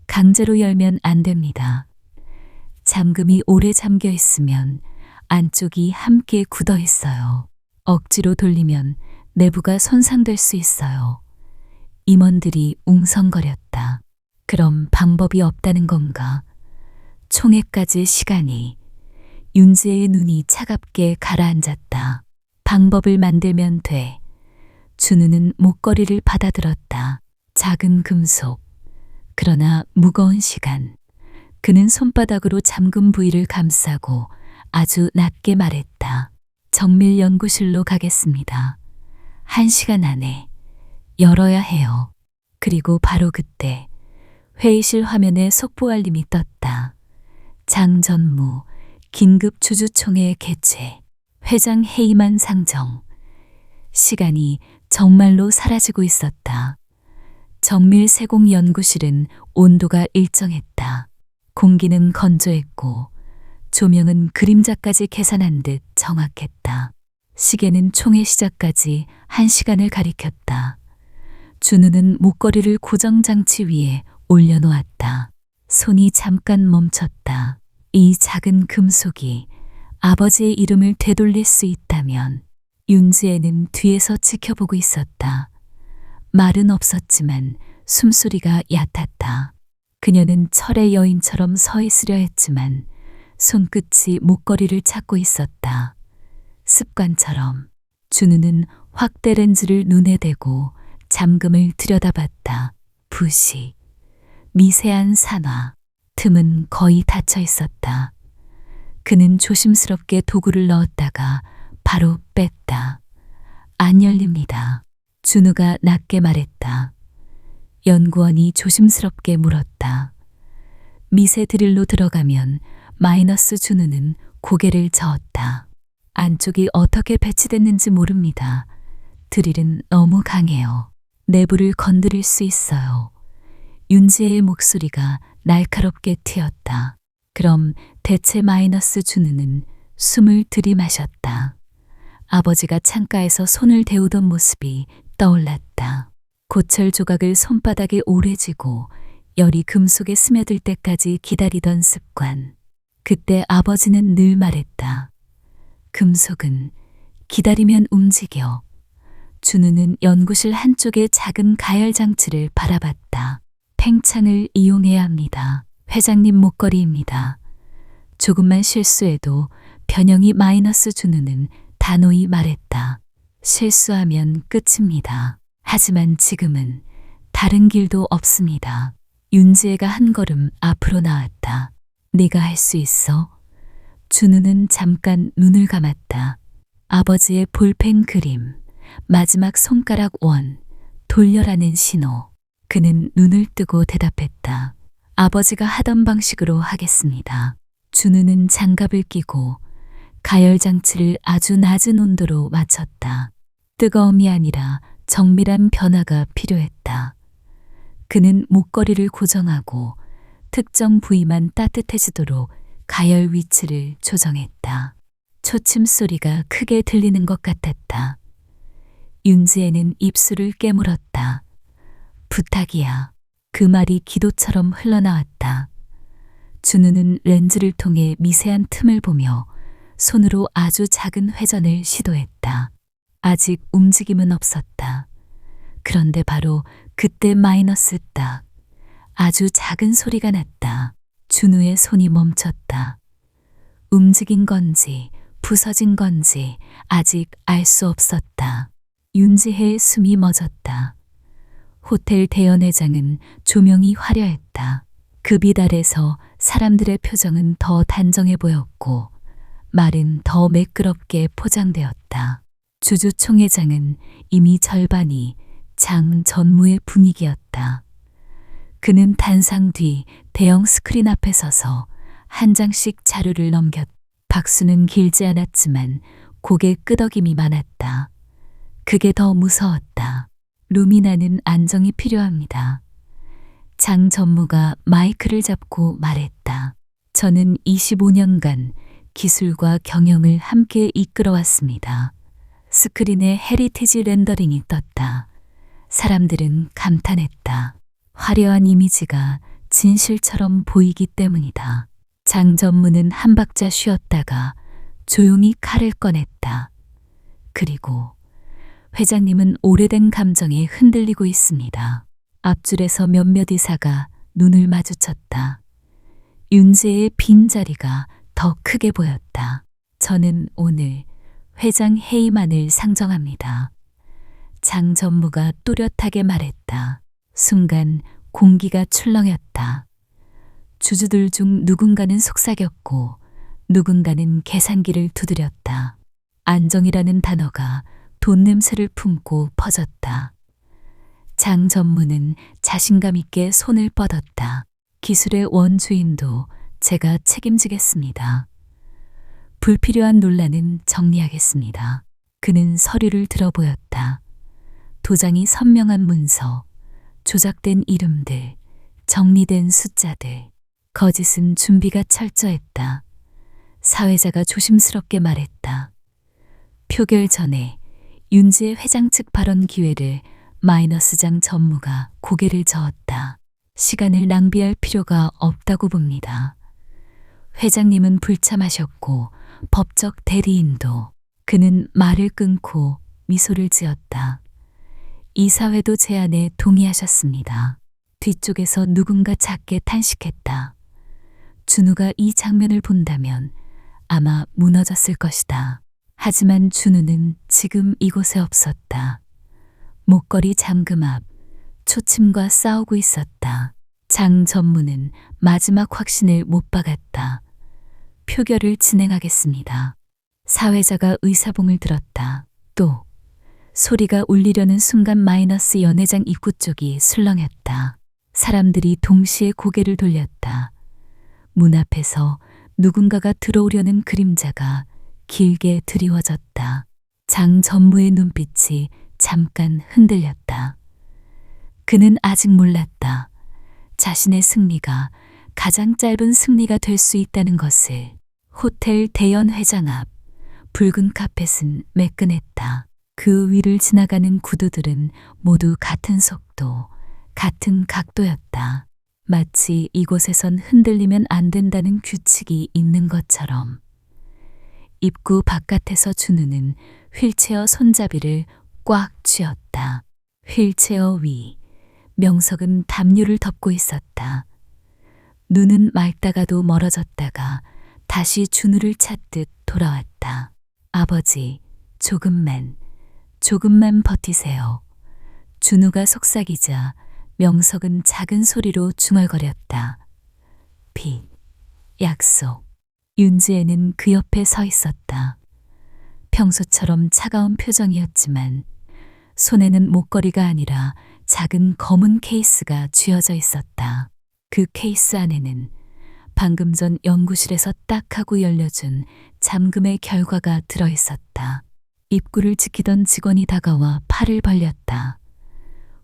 강제로 열면 안 됩니다. 잠금이 오래 잠겨 있으면 안쪽이 함께 굳어 있어요. 억지로 돌리면 내부가 손상될 수 있어요. 임원들이 웅성거렸다. 그럼 방법이 없다는 건가? 총회까지 시간이. 윤지혜의 눈이 차갑게 가라앉았다. 방법을 만들면 돼. 준우는 목걸이를 받아들었다. 작은 금속. 그러나 무거운 시간. 그는 손바닥으로 잠금 부위를 감싸고 아주 낮게 말했다. 정밀 연구실로 가겠습니다. 1시간 안에 열어야 해요. 그리고 바로 그때 회의실 화면에 속보 알림이 떴다. 장전무 긴급 주주총회 개최. 회장 회의만 상정. 시간이 정말로 사라지고 있었다. 정밀 세공 연구실은 온도가 일정했다. 공기는 건조했고 조명은 그림자까지 계산한 듯 정확했다. 시계는 총회 시작까지 1시간을 가리켰다. 준우는 목걸이를 고정장치 위에 올려놓았다. 손이 잠깐 멈췄다. 이 작은 금속이 아버지의 이름을 되돌릴 수 있다면. 윤지혜는 뒤에서 지켜보고 있었다. 말은 없었지만 숨소리가 얕았다. 그녀는 철의 여인처럼 서 있으려 했지만 손끝이 목걸이를 찾고 있었다. 습관처럼. 준우는 확대 렌즈를 눈에 대고 잠금을 들여다봤다. 부시. 미세한 산화. 틈은 거의 닫혀 있었다. 그는 조심스럽게 도구를 넣었다가 바로 뺐다. 안 열립니다. 준우가 낮게 말했다. 연구원이 조심스럽게 물었다. 미세 드릴로 들어가면 마이너스. 준우는 고개를 저었다. 안쪽이 어떻게 배치됐는지 모릅니다. 드릴은 너무 강해요. 내부를 건드릴 수 있어요. 윤지혜의 목소리가 날카롭게 튀었다. 그럼 대체 마이너스. 준우는 숨을 들이마셨다. 아버지가 창가에서 손을 데우던 모습이 떠올랐다. 고철 조각을 손바닥에 오래 쥐고 열이 금속에 스며들 때까지 기다리던 습관. 그때 아버지는 늘 말했다. 금속은 기다리면 움직여. 준우는 연구실 한쪽의 작은 가열 장치를 바라봤다. 팽창을 이용해야 합니다. 회장님 목걸이입니다. 조금만 실수해도 변형이 마이너스. 준우는 단호히 말했다. 실수하면 끝입니다. 하지만 지금은 다른 길도 없습니다. 윤지혜가 한 걸음 앞으로 나왔다. 네가 할 수 있어? 준우는 잠깐 눈을 감았다. 아버지의 볼펜 그림, 마지막 손가락 원, 돌려라는 신호. 그는 눈을 뜨고 대답했다. 아버지가 하던 방식으로 하겠습니다. 준우는 장갑을 끼고 가열 장치를 아주 낮은 온도로 맞췄다. 뜨거움이 아니라 정밀한 변화가 필요했다. 그는 목걸이를 고정하고 특정 부위만 따뜻해지도록 가열 위치를 조정했다. 초침 소리가 크게 들리는 것 같았다. 윤지혜는 입술을 깨물었다. 부탁이야. 그 말이 기도처럼 흘러나왔다. 준우는 렌즈를 통해 미세한 틈을 보며 손으로 아주 작은 회전을 시도했다. 아직 움직임은 없었다. 그런데 바로 그때 마이너스 딱 아주 작은 소리가 났다. 준우의 손이 멈췄다. 움직인 건지 부서진 건지 아직 알 수 없었다. 윤지혜의 숨이 멎었다. 호텔 대연회장은 조명이 화려했다. 그 빛 아래서 사람들의 표정은 더 단정해 보였고 말은 더 매끄럽게 포장되었다. 주주총회장은 이미 절반이 장 전무의 분위기였다. 그는 단상 뒤 대형 스크린 앞에 서서 한 장씩 자료를 넘겼다. 박수는 길지 않았지만 고개 끄덕임이 많았다. 그게 더 무서웠다. 루미나는 안정이 필요합니다. 장 전무가 마이크를 잡고 말했다. 저는 25년간 기술과 경영을 함께 이끌어왔습니다. 스크린에 헤리티지 렌더링이 떴다. 사람들은 감탄했다. 화려한 이미지가 진실처럼 보이기 때문이다. 장 전무는 한 박자 쉬었다가 조용히 칼을 꺼냈다. 그리고 회장님은 오래된 감정에 흔들리고 있습니다. 앞줄에서 몇몇 의사가 눈을 마주쳤다. 윤재의 빈자리가 더 크게 보였다. 저는 오늘 회장 해임안을 상정합니다. 장 전무가 또렷하게 말했다. 순간 공기가 출렁였다. 주주들 중 누군가는 속삭였고 누군가는 계산기를 두드렸다. 안정이라는 단어가 돈 냄새를 품고 퍼졌다. 장 전무는 자신감 있게 손을 뻗었다. 기술의 원주인도 제가 책임지겠습니다. 불필요한 논란은 정리하겠습니다. 그는 서류를 들어보였다. 도장이 선명한 문서, 조작된 이름들, 정리된 숫자들. 거짓은 준비가 철저했다. 사회자가 조심스럽게 말했다. 표결 전에 윤지혜 회장 측 발언 기회를 마이너스장 전무가 고개를 저었다. 시간을 낭비할 필요가 없다고 봅니다. 회장님은 불참하셨고 법적 대리인도. 그는 말을 끊고 미소를 지었다. 이사회도 제안에 동의하셨습니다. 뒤쪽에서 누군가 작게 탄식했다. 준우가 이 장면을 본다면 아마 무너졌을 것이다. 하지만 준우는 지금 이곳에 없었다. 목걸이 잠금 앞 초침과 싸우고 있었다. 장 전무는 마지막 확신을 못 박았다. 표결을 진행하겠습니다. 사회자가 의사봉을 들었다. 또 소리가 울리려는 순간 마이너스 연회장 입구 쪽이 술렁였다. 사람들이 동시에 고개를 돌렸다. 문 앞에서 누군가가 들어오려는 그림자가 길게 드리워졌다. 장 전무의 눈빛이 잠깐 흔들렸다. 그는 아직 몰랐다. 자신의 승리가 가장 짧은 승리가 될 수 있다는 것을. 호텔 대연 회장 앞 붉은 카펫은 매끈했다. 그 위를 지나가는 구두들은 모두 같은 속도, 같은 각도였다. 마치 이곳에선 흔들리면 안 된다는 규칙이 있는 것처럼. 입구 바깥에서 준우는 휠체어 손잡이를 꽉 쥐었다. 휠체어 위, 명석은 담요를 덮고 있었다. 눈은 맑다가도 멀어졌다가 다시 준우를 찾듯 돌아왔다. 아버지, 조금만 버티세요. 준우가 속삭이자 명석은 작은 소리로 중얼거렸다. 빚, 약속. 윤지혜는 그 옆에 서 있었다. 평소처럼 차가운 표정이었지만 손에는 목걸이가 아니라 작은 검은 케이스가 쥐어져 있었다. 그 케이스 안에는 방금 전 연구실에서 딱 하고 열려준 잠금의 결과가 들어있었다. 입구를 지키던 직원이 다가와 팔을 벌렸다.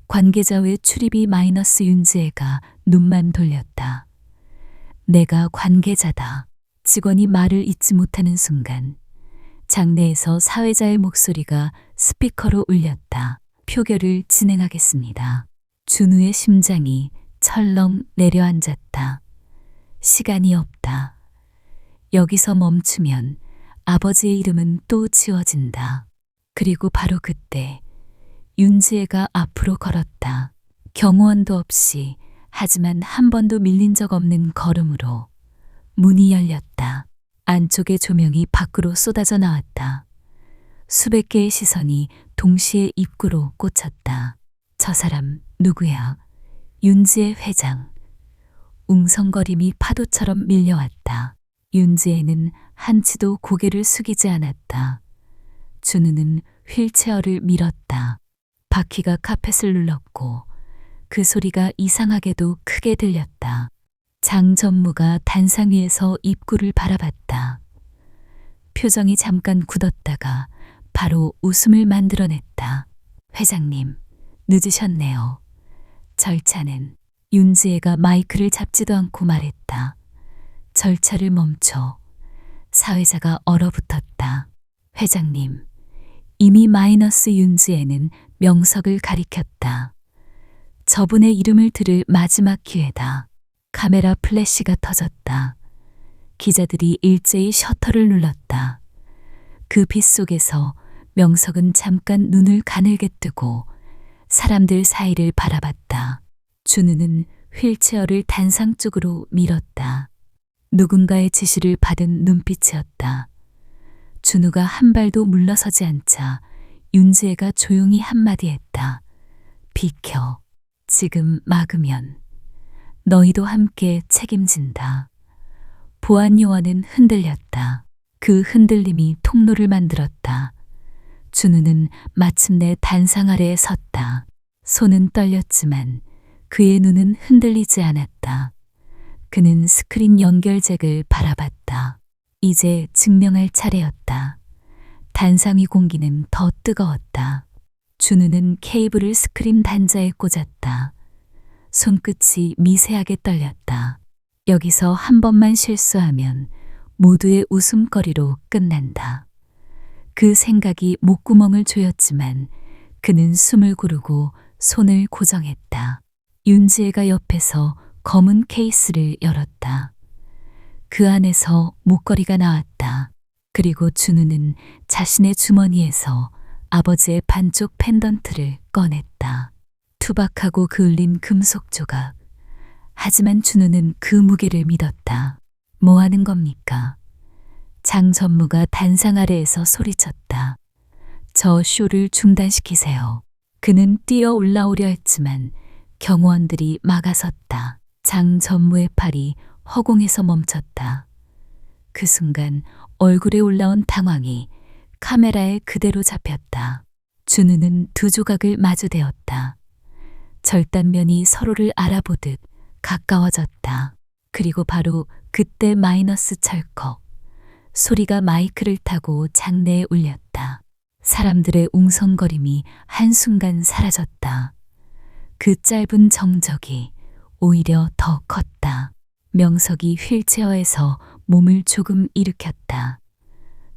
관계자 외 출입이 마이너스 윤지혜가 눈만 돌렸다. 내가 관계자다. 직원이 말을 잇지 못하는 순간 장내에서 사회자의 목소리가 스피커로 울렸다. 표결을 진행하겠습니다. 준우의 심장이 철렁 내려앉았다. 시간이 없다. 여기서 멈추면 아버지의 이름은 또 지워진다. 그리고 바로 그때 윤지혜가 앞으로 걸었다. 경호원도 없이, 하지만 한 번도 밀린 적 없는 걸음으로 문이 열렸다. 안쪽의 조명이 밖으로 쏟아져 나왔다. 수백 개의 시선이 동시에 입구로 꽂혔다. 저 사람 누구야? 윤지혜 회장. 웅성거림이 파도처럼 밀려왔다. 윤지혜는 한치도 고개를 숙이지 않았다. 준우는 휠체어를 밀었다. 바퀴가 카펫을 눌렀고 그 소리가 이상하게도 크게 들렸다. 장 전무가 단상 위에서 입구를 바라봤다. 표정이 잠깐 굳었다가 바로 웃음을 만들어냈다. 회장님, 늦으셨네요. 절차는 윤지혜가 마이크를 잡지도 않고 말했다. 절차를 멈춰. 사회자가 얼어붙었다. 회장님, 이미 마이너스 윤지혜는 명석을 가리켰다. 저분의 이름을 들을 마지막 기회다. 카메라 플래시가 터졌다. 기자들이 일제히 셔터를 눌렀다. 그 빛 속에서 명석은 잠깐 눈을 가늘게 뜨고 사람들 사이를 바라봤다. 준우는 휠체어를 단상 쪽으로 밀었다. 누군가의 지시를 받은 눈빛이었다. 준우가 한 발도 물러서지 않자 윤지혜가 조용히 한마디 했다. 비켜. 지금 막으면 너희도 함께 책임진다. 보안 요원은 흔들렸다. 그 흔들림이 통로를 만들었다. 준우는 마침내 단상 아래에 섰다. 손은 떨렸지만 그의 눈은 흔들리지 않았다. 그는 스크린 연결잭을 바라봤다. 이제 증명할 차례였다. 단상 위 공기는 더 뜨거웠다. 준우는 케이블을 스크린 단자에 꽂았다. 손끝이 미세하게 떨렸다. 여기서 한 번만 실수하면 모두의 웃음거리로 끝난다. 그 생각이 목구멍을 조였지만 그는 숨을 고르고 손을 고정했다. 윤지혜가 옆에서 검은 케이스를 열었다. 그 안에서 목걸이가 나왔다. 그리고 준우는 자신의 주머니에서 아버지의 반쪽 펜던트를 꺼냈다. 투박하고 그을린 금속 조각. 하지만 준우는 그 무게를 믿었다. 뭐 하는 겁니까? 장 전무가 단상 아래에서 소리쳤다. 저 쇼를 중단시키세요. 그는 뛰어 올라오려 했지만 경호원들이 막아섰다. 장 전무의 팔이 허공에서 멈췄다. 그 순간 얼굴에 올라온 당황이 카메라에 그대로 잡혔다. 준우는 두 조각을 마주대었다. 절단면이 서로를 알아보듯 가까워졌다. 그리고 바로 그때 마이너스 철컥. 소리가 마이크를 타고 장내에 울렸다. 사람들의 웅성거림이 한순간 사라졌다. 그 짧은 정적이 오히려 더 컸다. 명석이 휠체어에서 몸을 조금 일으켰다.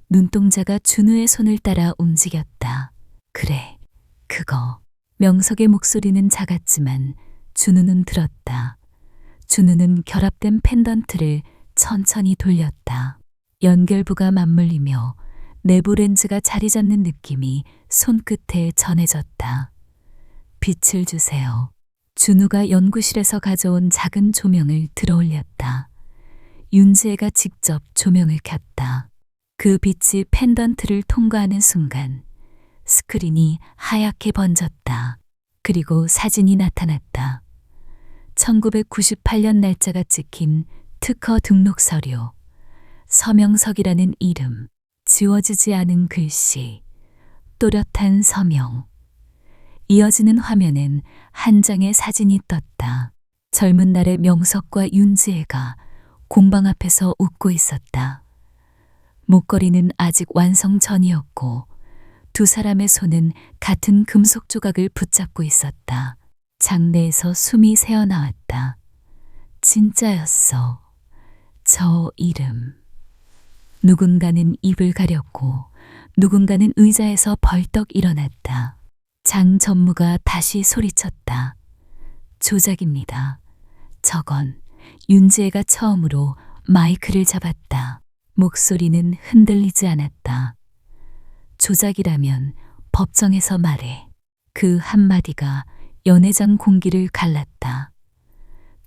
눈동자가 준우의 손을 따라 움직였다. 그래, 그거. 명석의 목소리는 작았지만 준우는 들었다. 준우는 결합된 펜던트를 천천히 돌렸다. 연결부가 맞물리며 내부 렌즈가 자리 잡는 느낌이 손끝에 전해졌다. 빛을 주세요. 준우가 연구실에서 가져온 작은 조명을 들어올렸다. 윤지혜가 직접 조명을 켰다. 그 빛이 펜던트를 통과하는 순간 스크린이 하얗게 번졌다. 그리고 사진이 나타났다. 1998년 날짜가 찍힌 특허 등록 서류. 서명석이라는 이름, 지워지지 않은 글씨, 또렷한 서명. 이어지는 화면엔 한 장의 사진이 떴다. 젊은 날의 명석과 윤지혜가 공방 앞에서 웃고 있었다. 목걸이는 아직 완성 전이었고 두 사람의 손은 같은 금속 조각을 붙잡고 있었다. 장내에서 숨이 새어나왔다. 진짜였어. 저 이름. 누군가는 입을 가렸고 누군가는 의자에서 벌떡 일어났다. 장 전무가 다시 소리쳤다. 조작입니다. 저건 윤지혜가 처음으로 마이크를 잡았다. 목소리는 흔들리지 않았다. 조작이라면 법정에서 말해. 그 한마디가 연회장 공기를 갈랐다.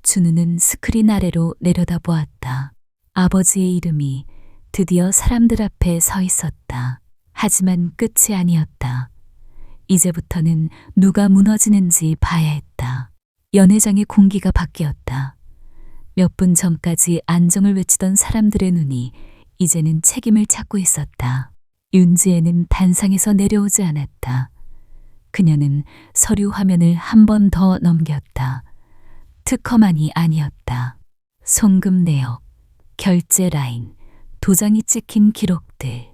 준우는 스크린 아래로 내려다보았다. 아버지의 이름이 드디어 사람들 앞에 서 있었다. 하지만 끝이 아니었다. 이제부터는 누가 무너지는지 봐야 했다. 연회장의 공기가 바뀌었다. 몇 분 전까지 안정을 외치던 사람들의 눈이 이제는 책임을 찾고 있었다. 윤지혜는 단상에서 내려오지 않았다. 그녀는 서류 화면을 한 번 더 넘겼다. 특허만이 아니었다. 송금 내역, 결제 라인, 도장이 찍힌 기록들.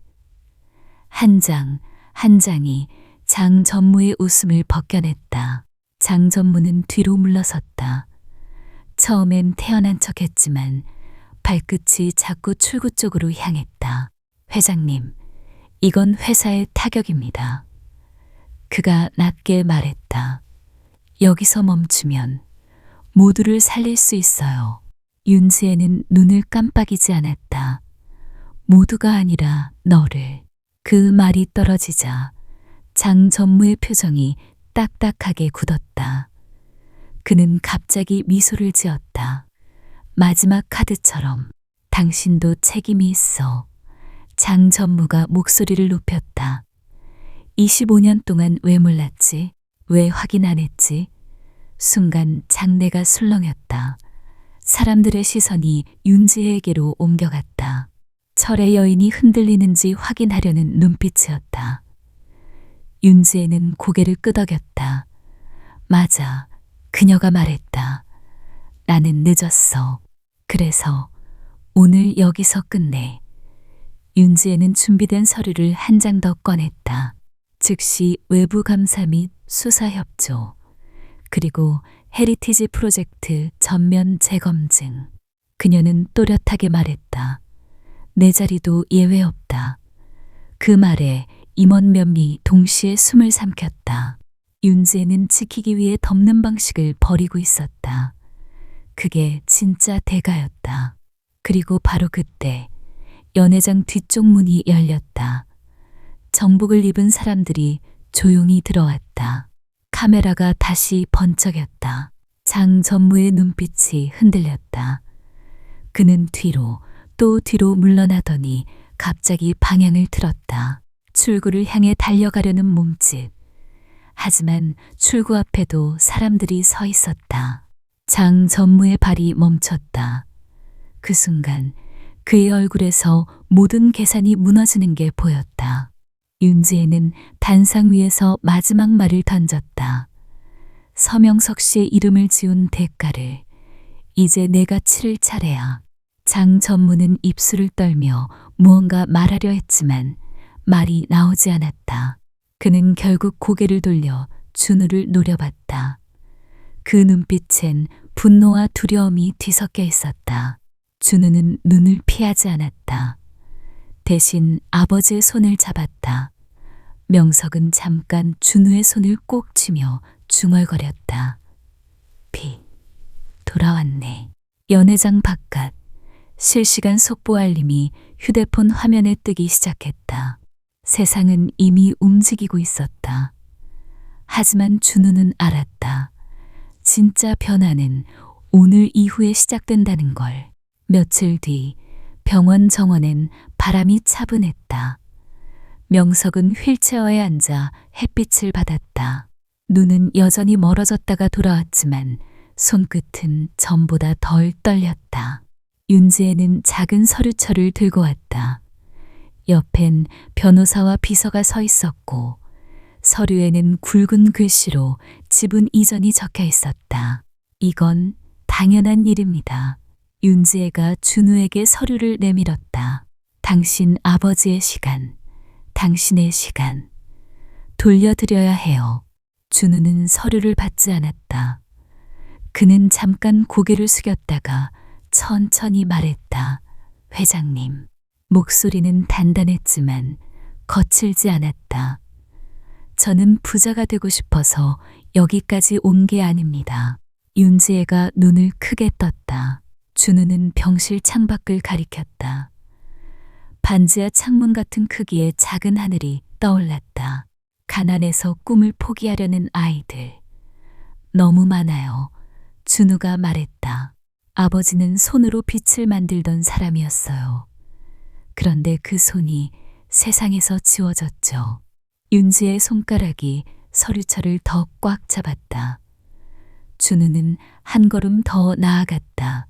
한 장, 한 장이 장 전무의 웃음을 벗겨냈다. 장 전무는 뒤로 물러섰다. 처음엔 태어난 척했지만 발끝이 자꾸 출구 쪽으로 향했다. 회장님, 이건 회사의 타격입니다. 그가 낮게 말했다. 여기서 멈추면 모두를 살릴 수 있어요. 윤지혜는 눈을 깜빡이지 않았다. 모두가 아니라 너를. 그 말이 떨어지자 장 전무의 표정이 딱딱하게 굳었다. 그는 갑자기 미소를 지었다. 마지막 카드처럼 당신도 책임이 있어. 장 전무가 목소리를 높였다. 25년 동안 왜 몰랐지? 왜 확인 안 했지? 순간 장내가 술렁였다. 사람들의 시선이 윤지혜에게로 옮겨갔다. 철의 여인이 흔들리는지 확인하려는 눈빛이었다. 윤지혜는 고개를 끄덕였다. 맞아, 그녀가 말했다. 나는 늦었어. 그래서 오늘 여기서 끝내. 윤지혜는 준비된 서류를 한 장 더 꺼냈다. 즉시 외부 감사 및 수사 협조, 그리고 헤리티지 프로젝트 전면 재검증. 그녀는 또렷하게 말했다. 내 자리도 예외 없다. 그 말에 임원 몇이 동시에 숨을 삼켰다. 윤지혜는 지키기 위해 덮는 방식을 버리고 있었다. 그게 진짜 대가였다. 그리고 바로 그때 연회장 뒤쪽 문이 열렸다. 정복을 입은 사람들이 조용히 들어왔다. 카메라가 다시 번쩍였다. 장 전무의 눈빛이 흔들렸다. 그는 뒤로 또 뒤로 물러나더니 갑자기 방향을 틀었다. 출구를 향해 달려가려는 몸짓. 하지만 출구 앞에도 사람들이 서 있었다. 장 전무의 발이 멈췄다. 그 순간 그의 얼굴에서 모든 계산이 무너지는 게 보였다. 윤지혜는 단상 위에서 마지막 말을 던졌다. 서명석 씨의 이름을 지운 대가를 이제 내가 치를 차례야. 장 전무는 입술을 떨며 무언가 말하려 했지만 말이 나오지 않았다. 그는 결국 고개를 돌려 준우를 노려봤다. 그 눈빛엔 분노와 두려움이 뒤섞여 있었다. 준우는 눈을 피하지 않았다. 대신 아버지의 손을 잡았다. 명석은 잠깐 준우의 손을 꼭 쥐며 중얼거렸다. 비, 돌아왔네. 연회장 바깥, 실시간 속보 알림이 휴대폰 화면에 뜨기 시작했다. 세상은 이미 움직이고 있었다. 하지만 준우는 알았다. 진짜 변화는 오늘 이후에 시작된다는 걸. 며칠 뒤 병원 정원엔 바람이 차분했다. 명석은 휠체어에 앉아 햇빛을 받았다. 눈은 여전히 멀어졌다가 돌아왔지만 손끝은 전보다 덜 떨렸다. 윤지혜는 작은 서류철을 들고 왔다. 옆엔 변호사와 비서가 서 있었고 서류에는 굵은 글씨로 지분 이전이 적혀 있었다. 이건 당연한 일입니다. 윤지혜가 준우에게 서류를 내밀었다. 당신 아버지의 시간, 당신의 시간, 돌려드려야 해요. 준우는 서류를 받지 않았다. 그는 잠깐 고개를 숙였다가 천천히 말했다. 회장님. 목소리는 단단했지만 거칠지 않았다. 저는 부자가 되고 싶어서 여기까지 온 게 아닙니다. 윤지혜가 눈을 크게 떴다. 준우는 병실 창밖을 가리켰다. 반지하 창문 같은 크기의 작은 하늘이 떠올랐다. 가난해서 꿈을 포기하려는 아이들. 너무 많아요. 준우가 말했다. 아버지는 손으로 빛을 만들던 사람이었어요. 그런데 그 손이 세상에서 지워졌죠. 윤지의 손가락이 서류철을 더 꽉 잡았다. 준우는 한 걸음 더 나아갔다.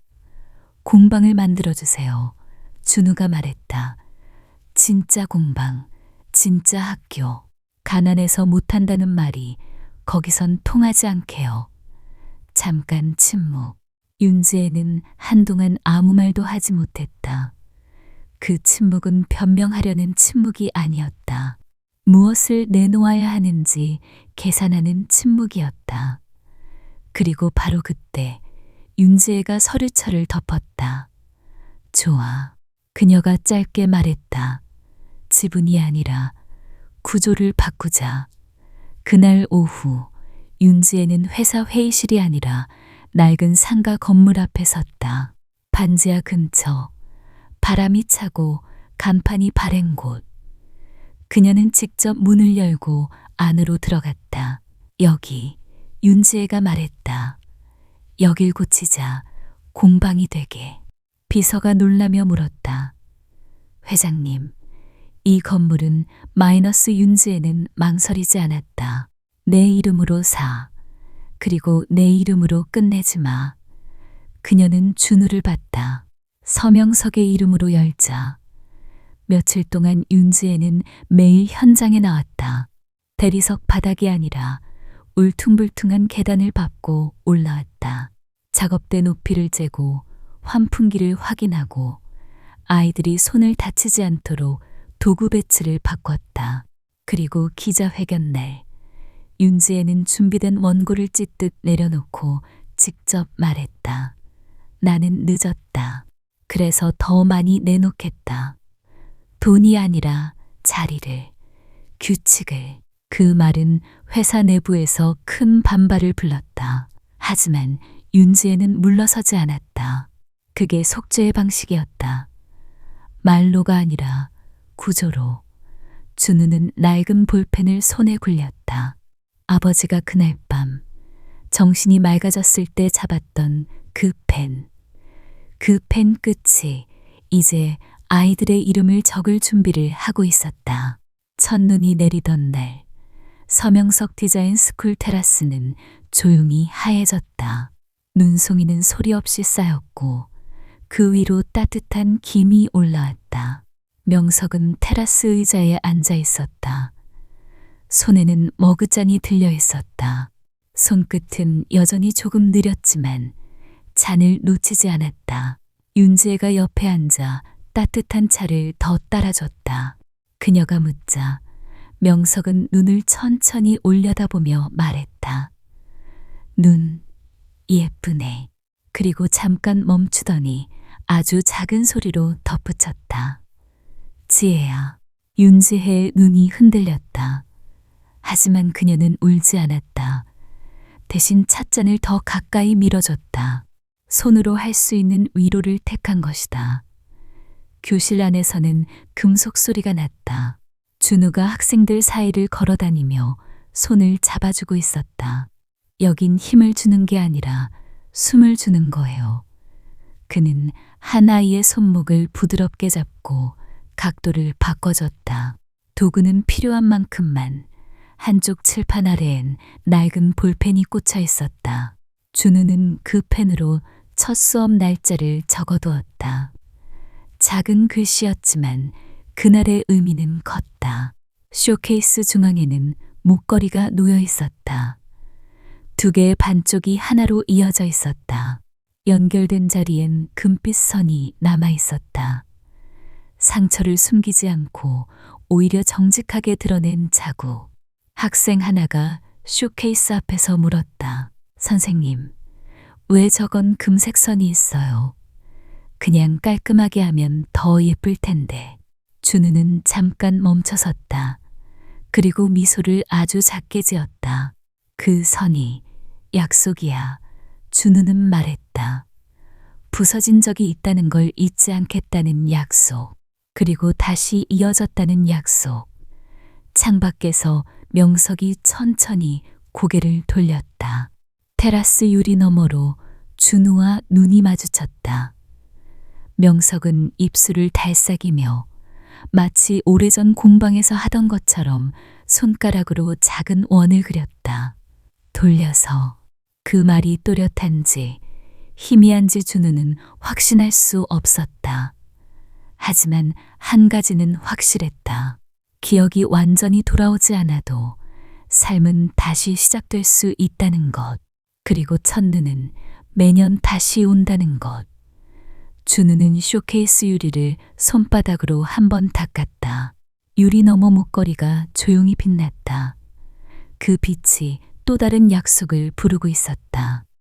공방을 만들어주세요. 준우가 말했다. 진짜 공방, 진짜 학교. 가난해서 못한다는 말이 거기선 통하지 않게요. 잠깐 침묵. 윤지애는 한동안 아무 말도 하지 못했다. 그 침묵은 변명하려는 침묵이 아니었다. 무엇을 내놓아야 하는지 계산하는 침묵이었다. 그리고 바로 그때 윤지애가 서류철을 덮었다. 좋아. 그녀가 짧게 말했다. 지분이 아니라 구조를 바꾸자. 그날 오후 윤지애는 회사 회의실이 아니라 낡은 상가 건물 앞에 섰다. 반지하 근처, 바람이 차고 간판이 바랜 곳. 그녀는 직접 문을 열고 안으로 들어갔다. 여기, 윤지애가 말했다. 여길 고치자. 공방이 되게. 비서가 놀라며 물었다. 회장님, 이 건물은 마이너스. 윤지애는 망설이지 않았다. 내 이름으로 사. 그리고 내 이름으로 끝내지 마. 그녀는 준우를 봤다. 서명석의 이름으로 열자. 며칠 동안 윤지애는 매일 현장에 나왔다. 대리석 바닥이 아니라 울퉁불퉁한 계단을 밟고 올라왔다. 작업대 높이를 재고 환풍기를 확인하고 아이들이 손을 다치지 않도록 도구 배치를 바꿨다. 그리고 기자회견 날 윤지애는 준비된 원고를 찢듯 내려놓고 직접 말했다. 나는 늦었다. 그래서 더 많이 내놓겠다. 돈이 아니라 자리를, 규칙을. 그 말은 회사 내부에서 큰 반발을 불렀다. 하지만 윤지애는 물러서지 않았다. 그게 속죄의 방식이었다. 말로가 아니라 구조로. 준우는 낡은 볼펜을 손에 굴렸다. 아버지가 그날 밤 정신이 맑아졌을 때 잡았던 그 펜. 그 펜 끝이 이제 아이들의 이름을 적을 준비를 하고 있었다. 첫눈이 내리던 날 서명석 디자인 스쿨 테라스는 조용히 하얘졌다. 눈송이는 소리 없이 쌓였고 그 위로 따뜻한 김이 올라왔다. 명석은 테라스 의자에 앉아 있었다. 손에는 머그잔이 들려 있었다. 손끝은 여전히 조금 느렸지만 잔을 놓치지 않았다. 윤지애가 옆에 앉아 따뜻한 차를 더 따라줬다. 그녀가 묻자 명석은 눈을 천천히 올려다보며 말했다. 눈, 예쁘네. 그리고 잠깐 멈추더니 아주 작은 소리로 덧붙였다. 지혜야. 윤지혜의 눈이 흔들렸다. 하지만 그녀는 울지 않았다. 대신 찻잔을 더 가까이 밀어줬다. 손으로 할 수 있는 위로를 택한 것이다. 교실 안에서는 금속 소리가 났다. 준우가 학생들 사이를 걸어다니며 손을 잡아주고 있었다. 여긴 힘을 주는 게 아니라 숨을 주는 거예요. 그는 한 아이의 손목을 부드럽게 잡고 각도를 바꿔줬다. 도구는 필요한 만큼만. 한쪽 칠판 아래엔 낡은 볼펜이 꽂혀 있었다. 준우는 그 펜으로 첫 수업 날짜를 적어두었다. 작은 글씨였지만 그날의 의미는 컸다. 쇼케이스 중앙에는 목걸이가 놓여 있었다. 두 개의 반쪽이 하나로 이어져 있었다. 연결된 자리엔 금빛 선이 남아 있었다. 상처를 숨기지 않고 오히려 정직하게 드러낸 자국. 학생 하나가 쇼케이스 앞에서 물었다. 선생님, 왜 저건 금색 선이 있어요? 그냥 깔끔하게 하면 더 예쁠 텐데. 준우는 잠깐 멈춰섰다. 그리고 미소를 아주 작게 지었다. 그 선이 약속이야. 준우는 말했다. 부서진 적이 있다는 걸 잊지 않겠다는 약속. 그리고 다시 이어졌다는 약속. 창밖에서 명석이 천천히 고개를 돌렸다. 테라스 유리 너머로 준우와 눈이 마주쳤다. 명석은 입술을 달싹이며 마치 오래전 공방에서 하던 것처럼 손가락으로 작은 원을 그렸다. 돌려서 그 말이 또렷한지 희미한지 준우는 확신할 수 없었다. 하지만 한 가지는 확실했다. 기억이 완전히 돌아오지 않아도 삶은 다시 시작될 수 있다는 것. 그리고 천두는 매년 다시 온다는 것. 준우는 쇼케이스 유리를 손바닥으로 한 번 닦았다. 유리 너머 목걸이가 조용히 빛났다. 그 빛이 또 다른 약속을 부르고 있었다.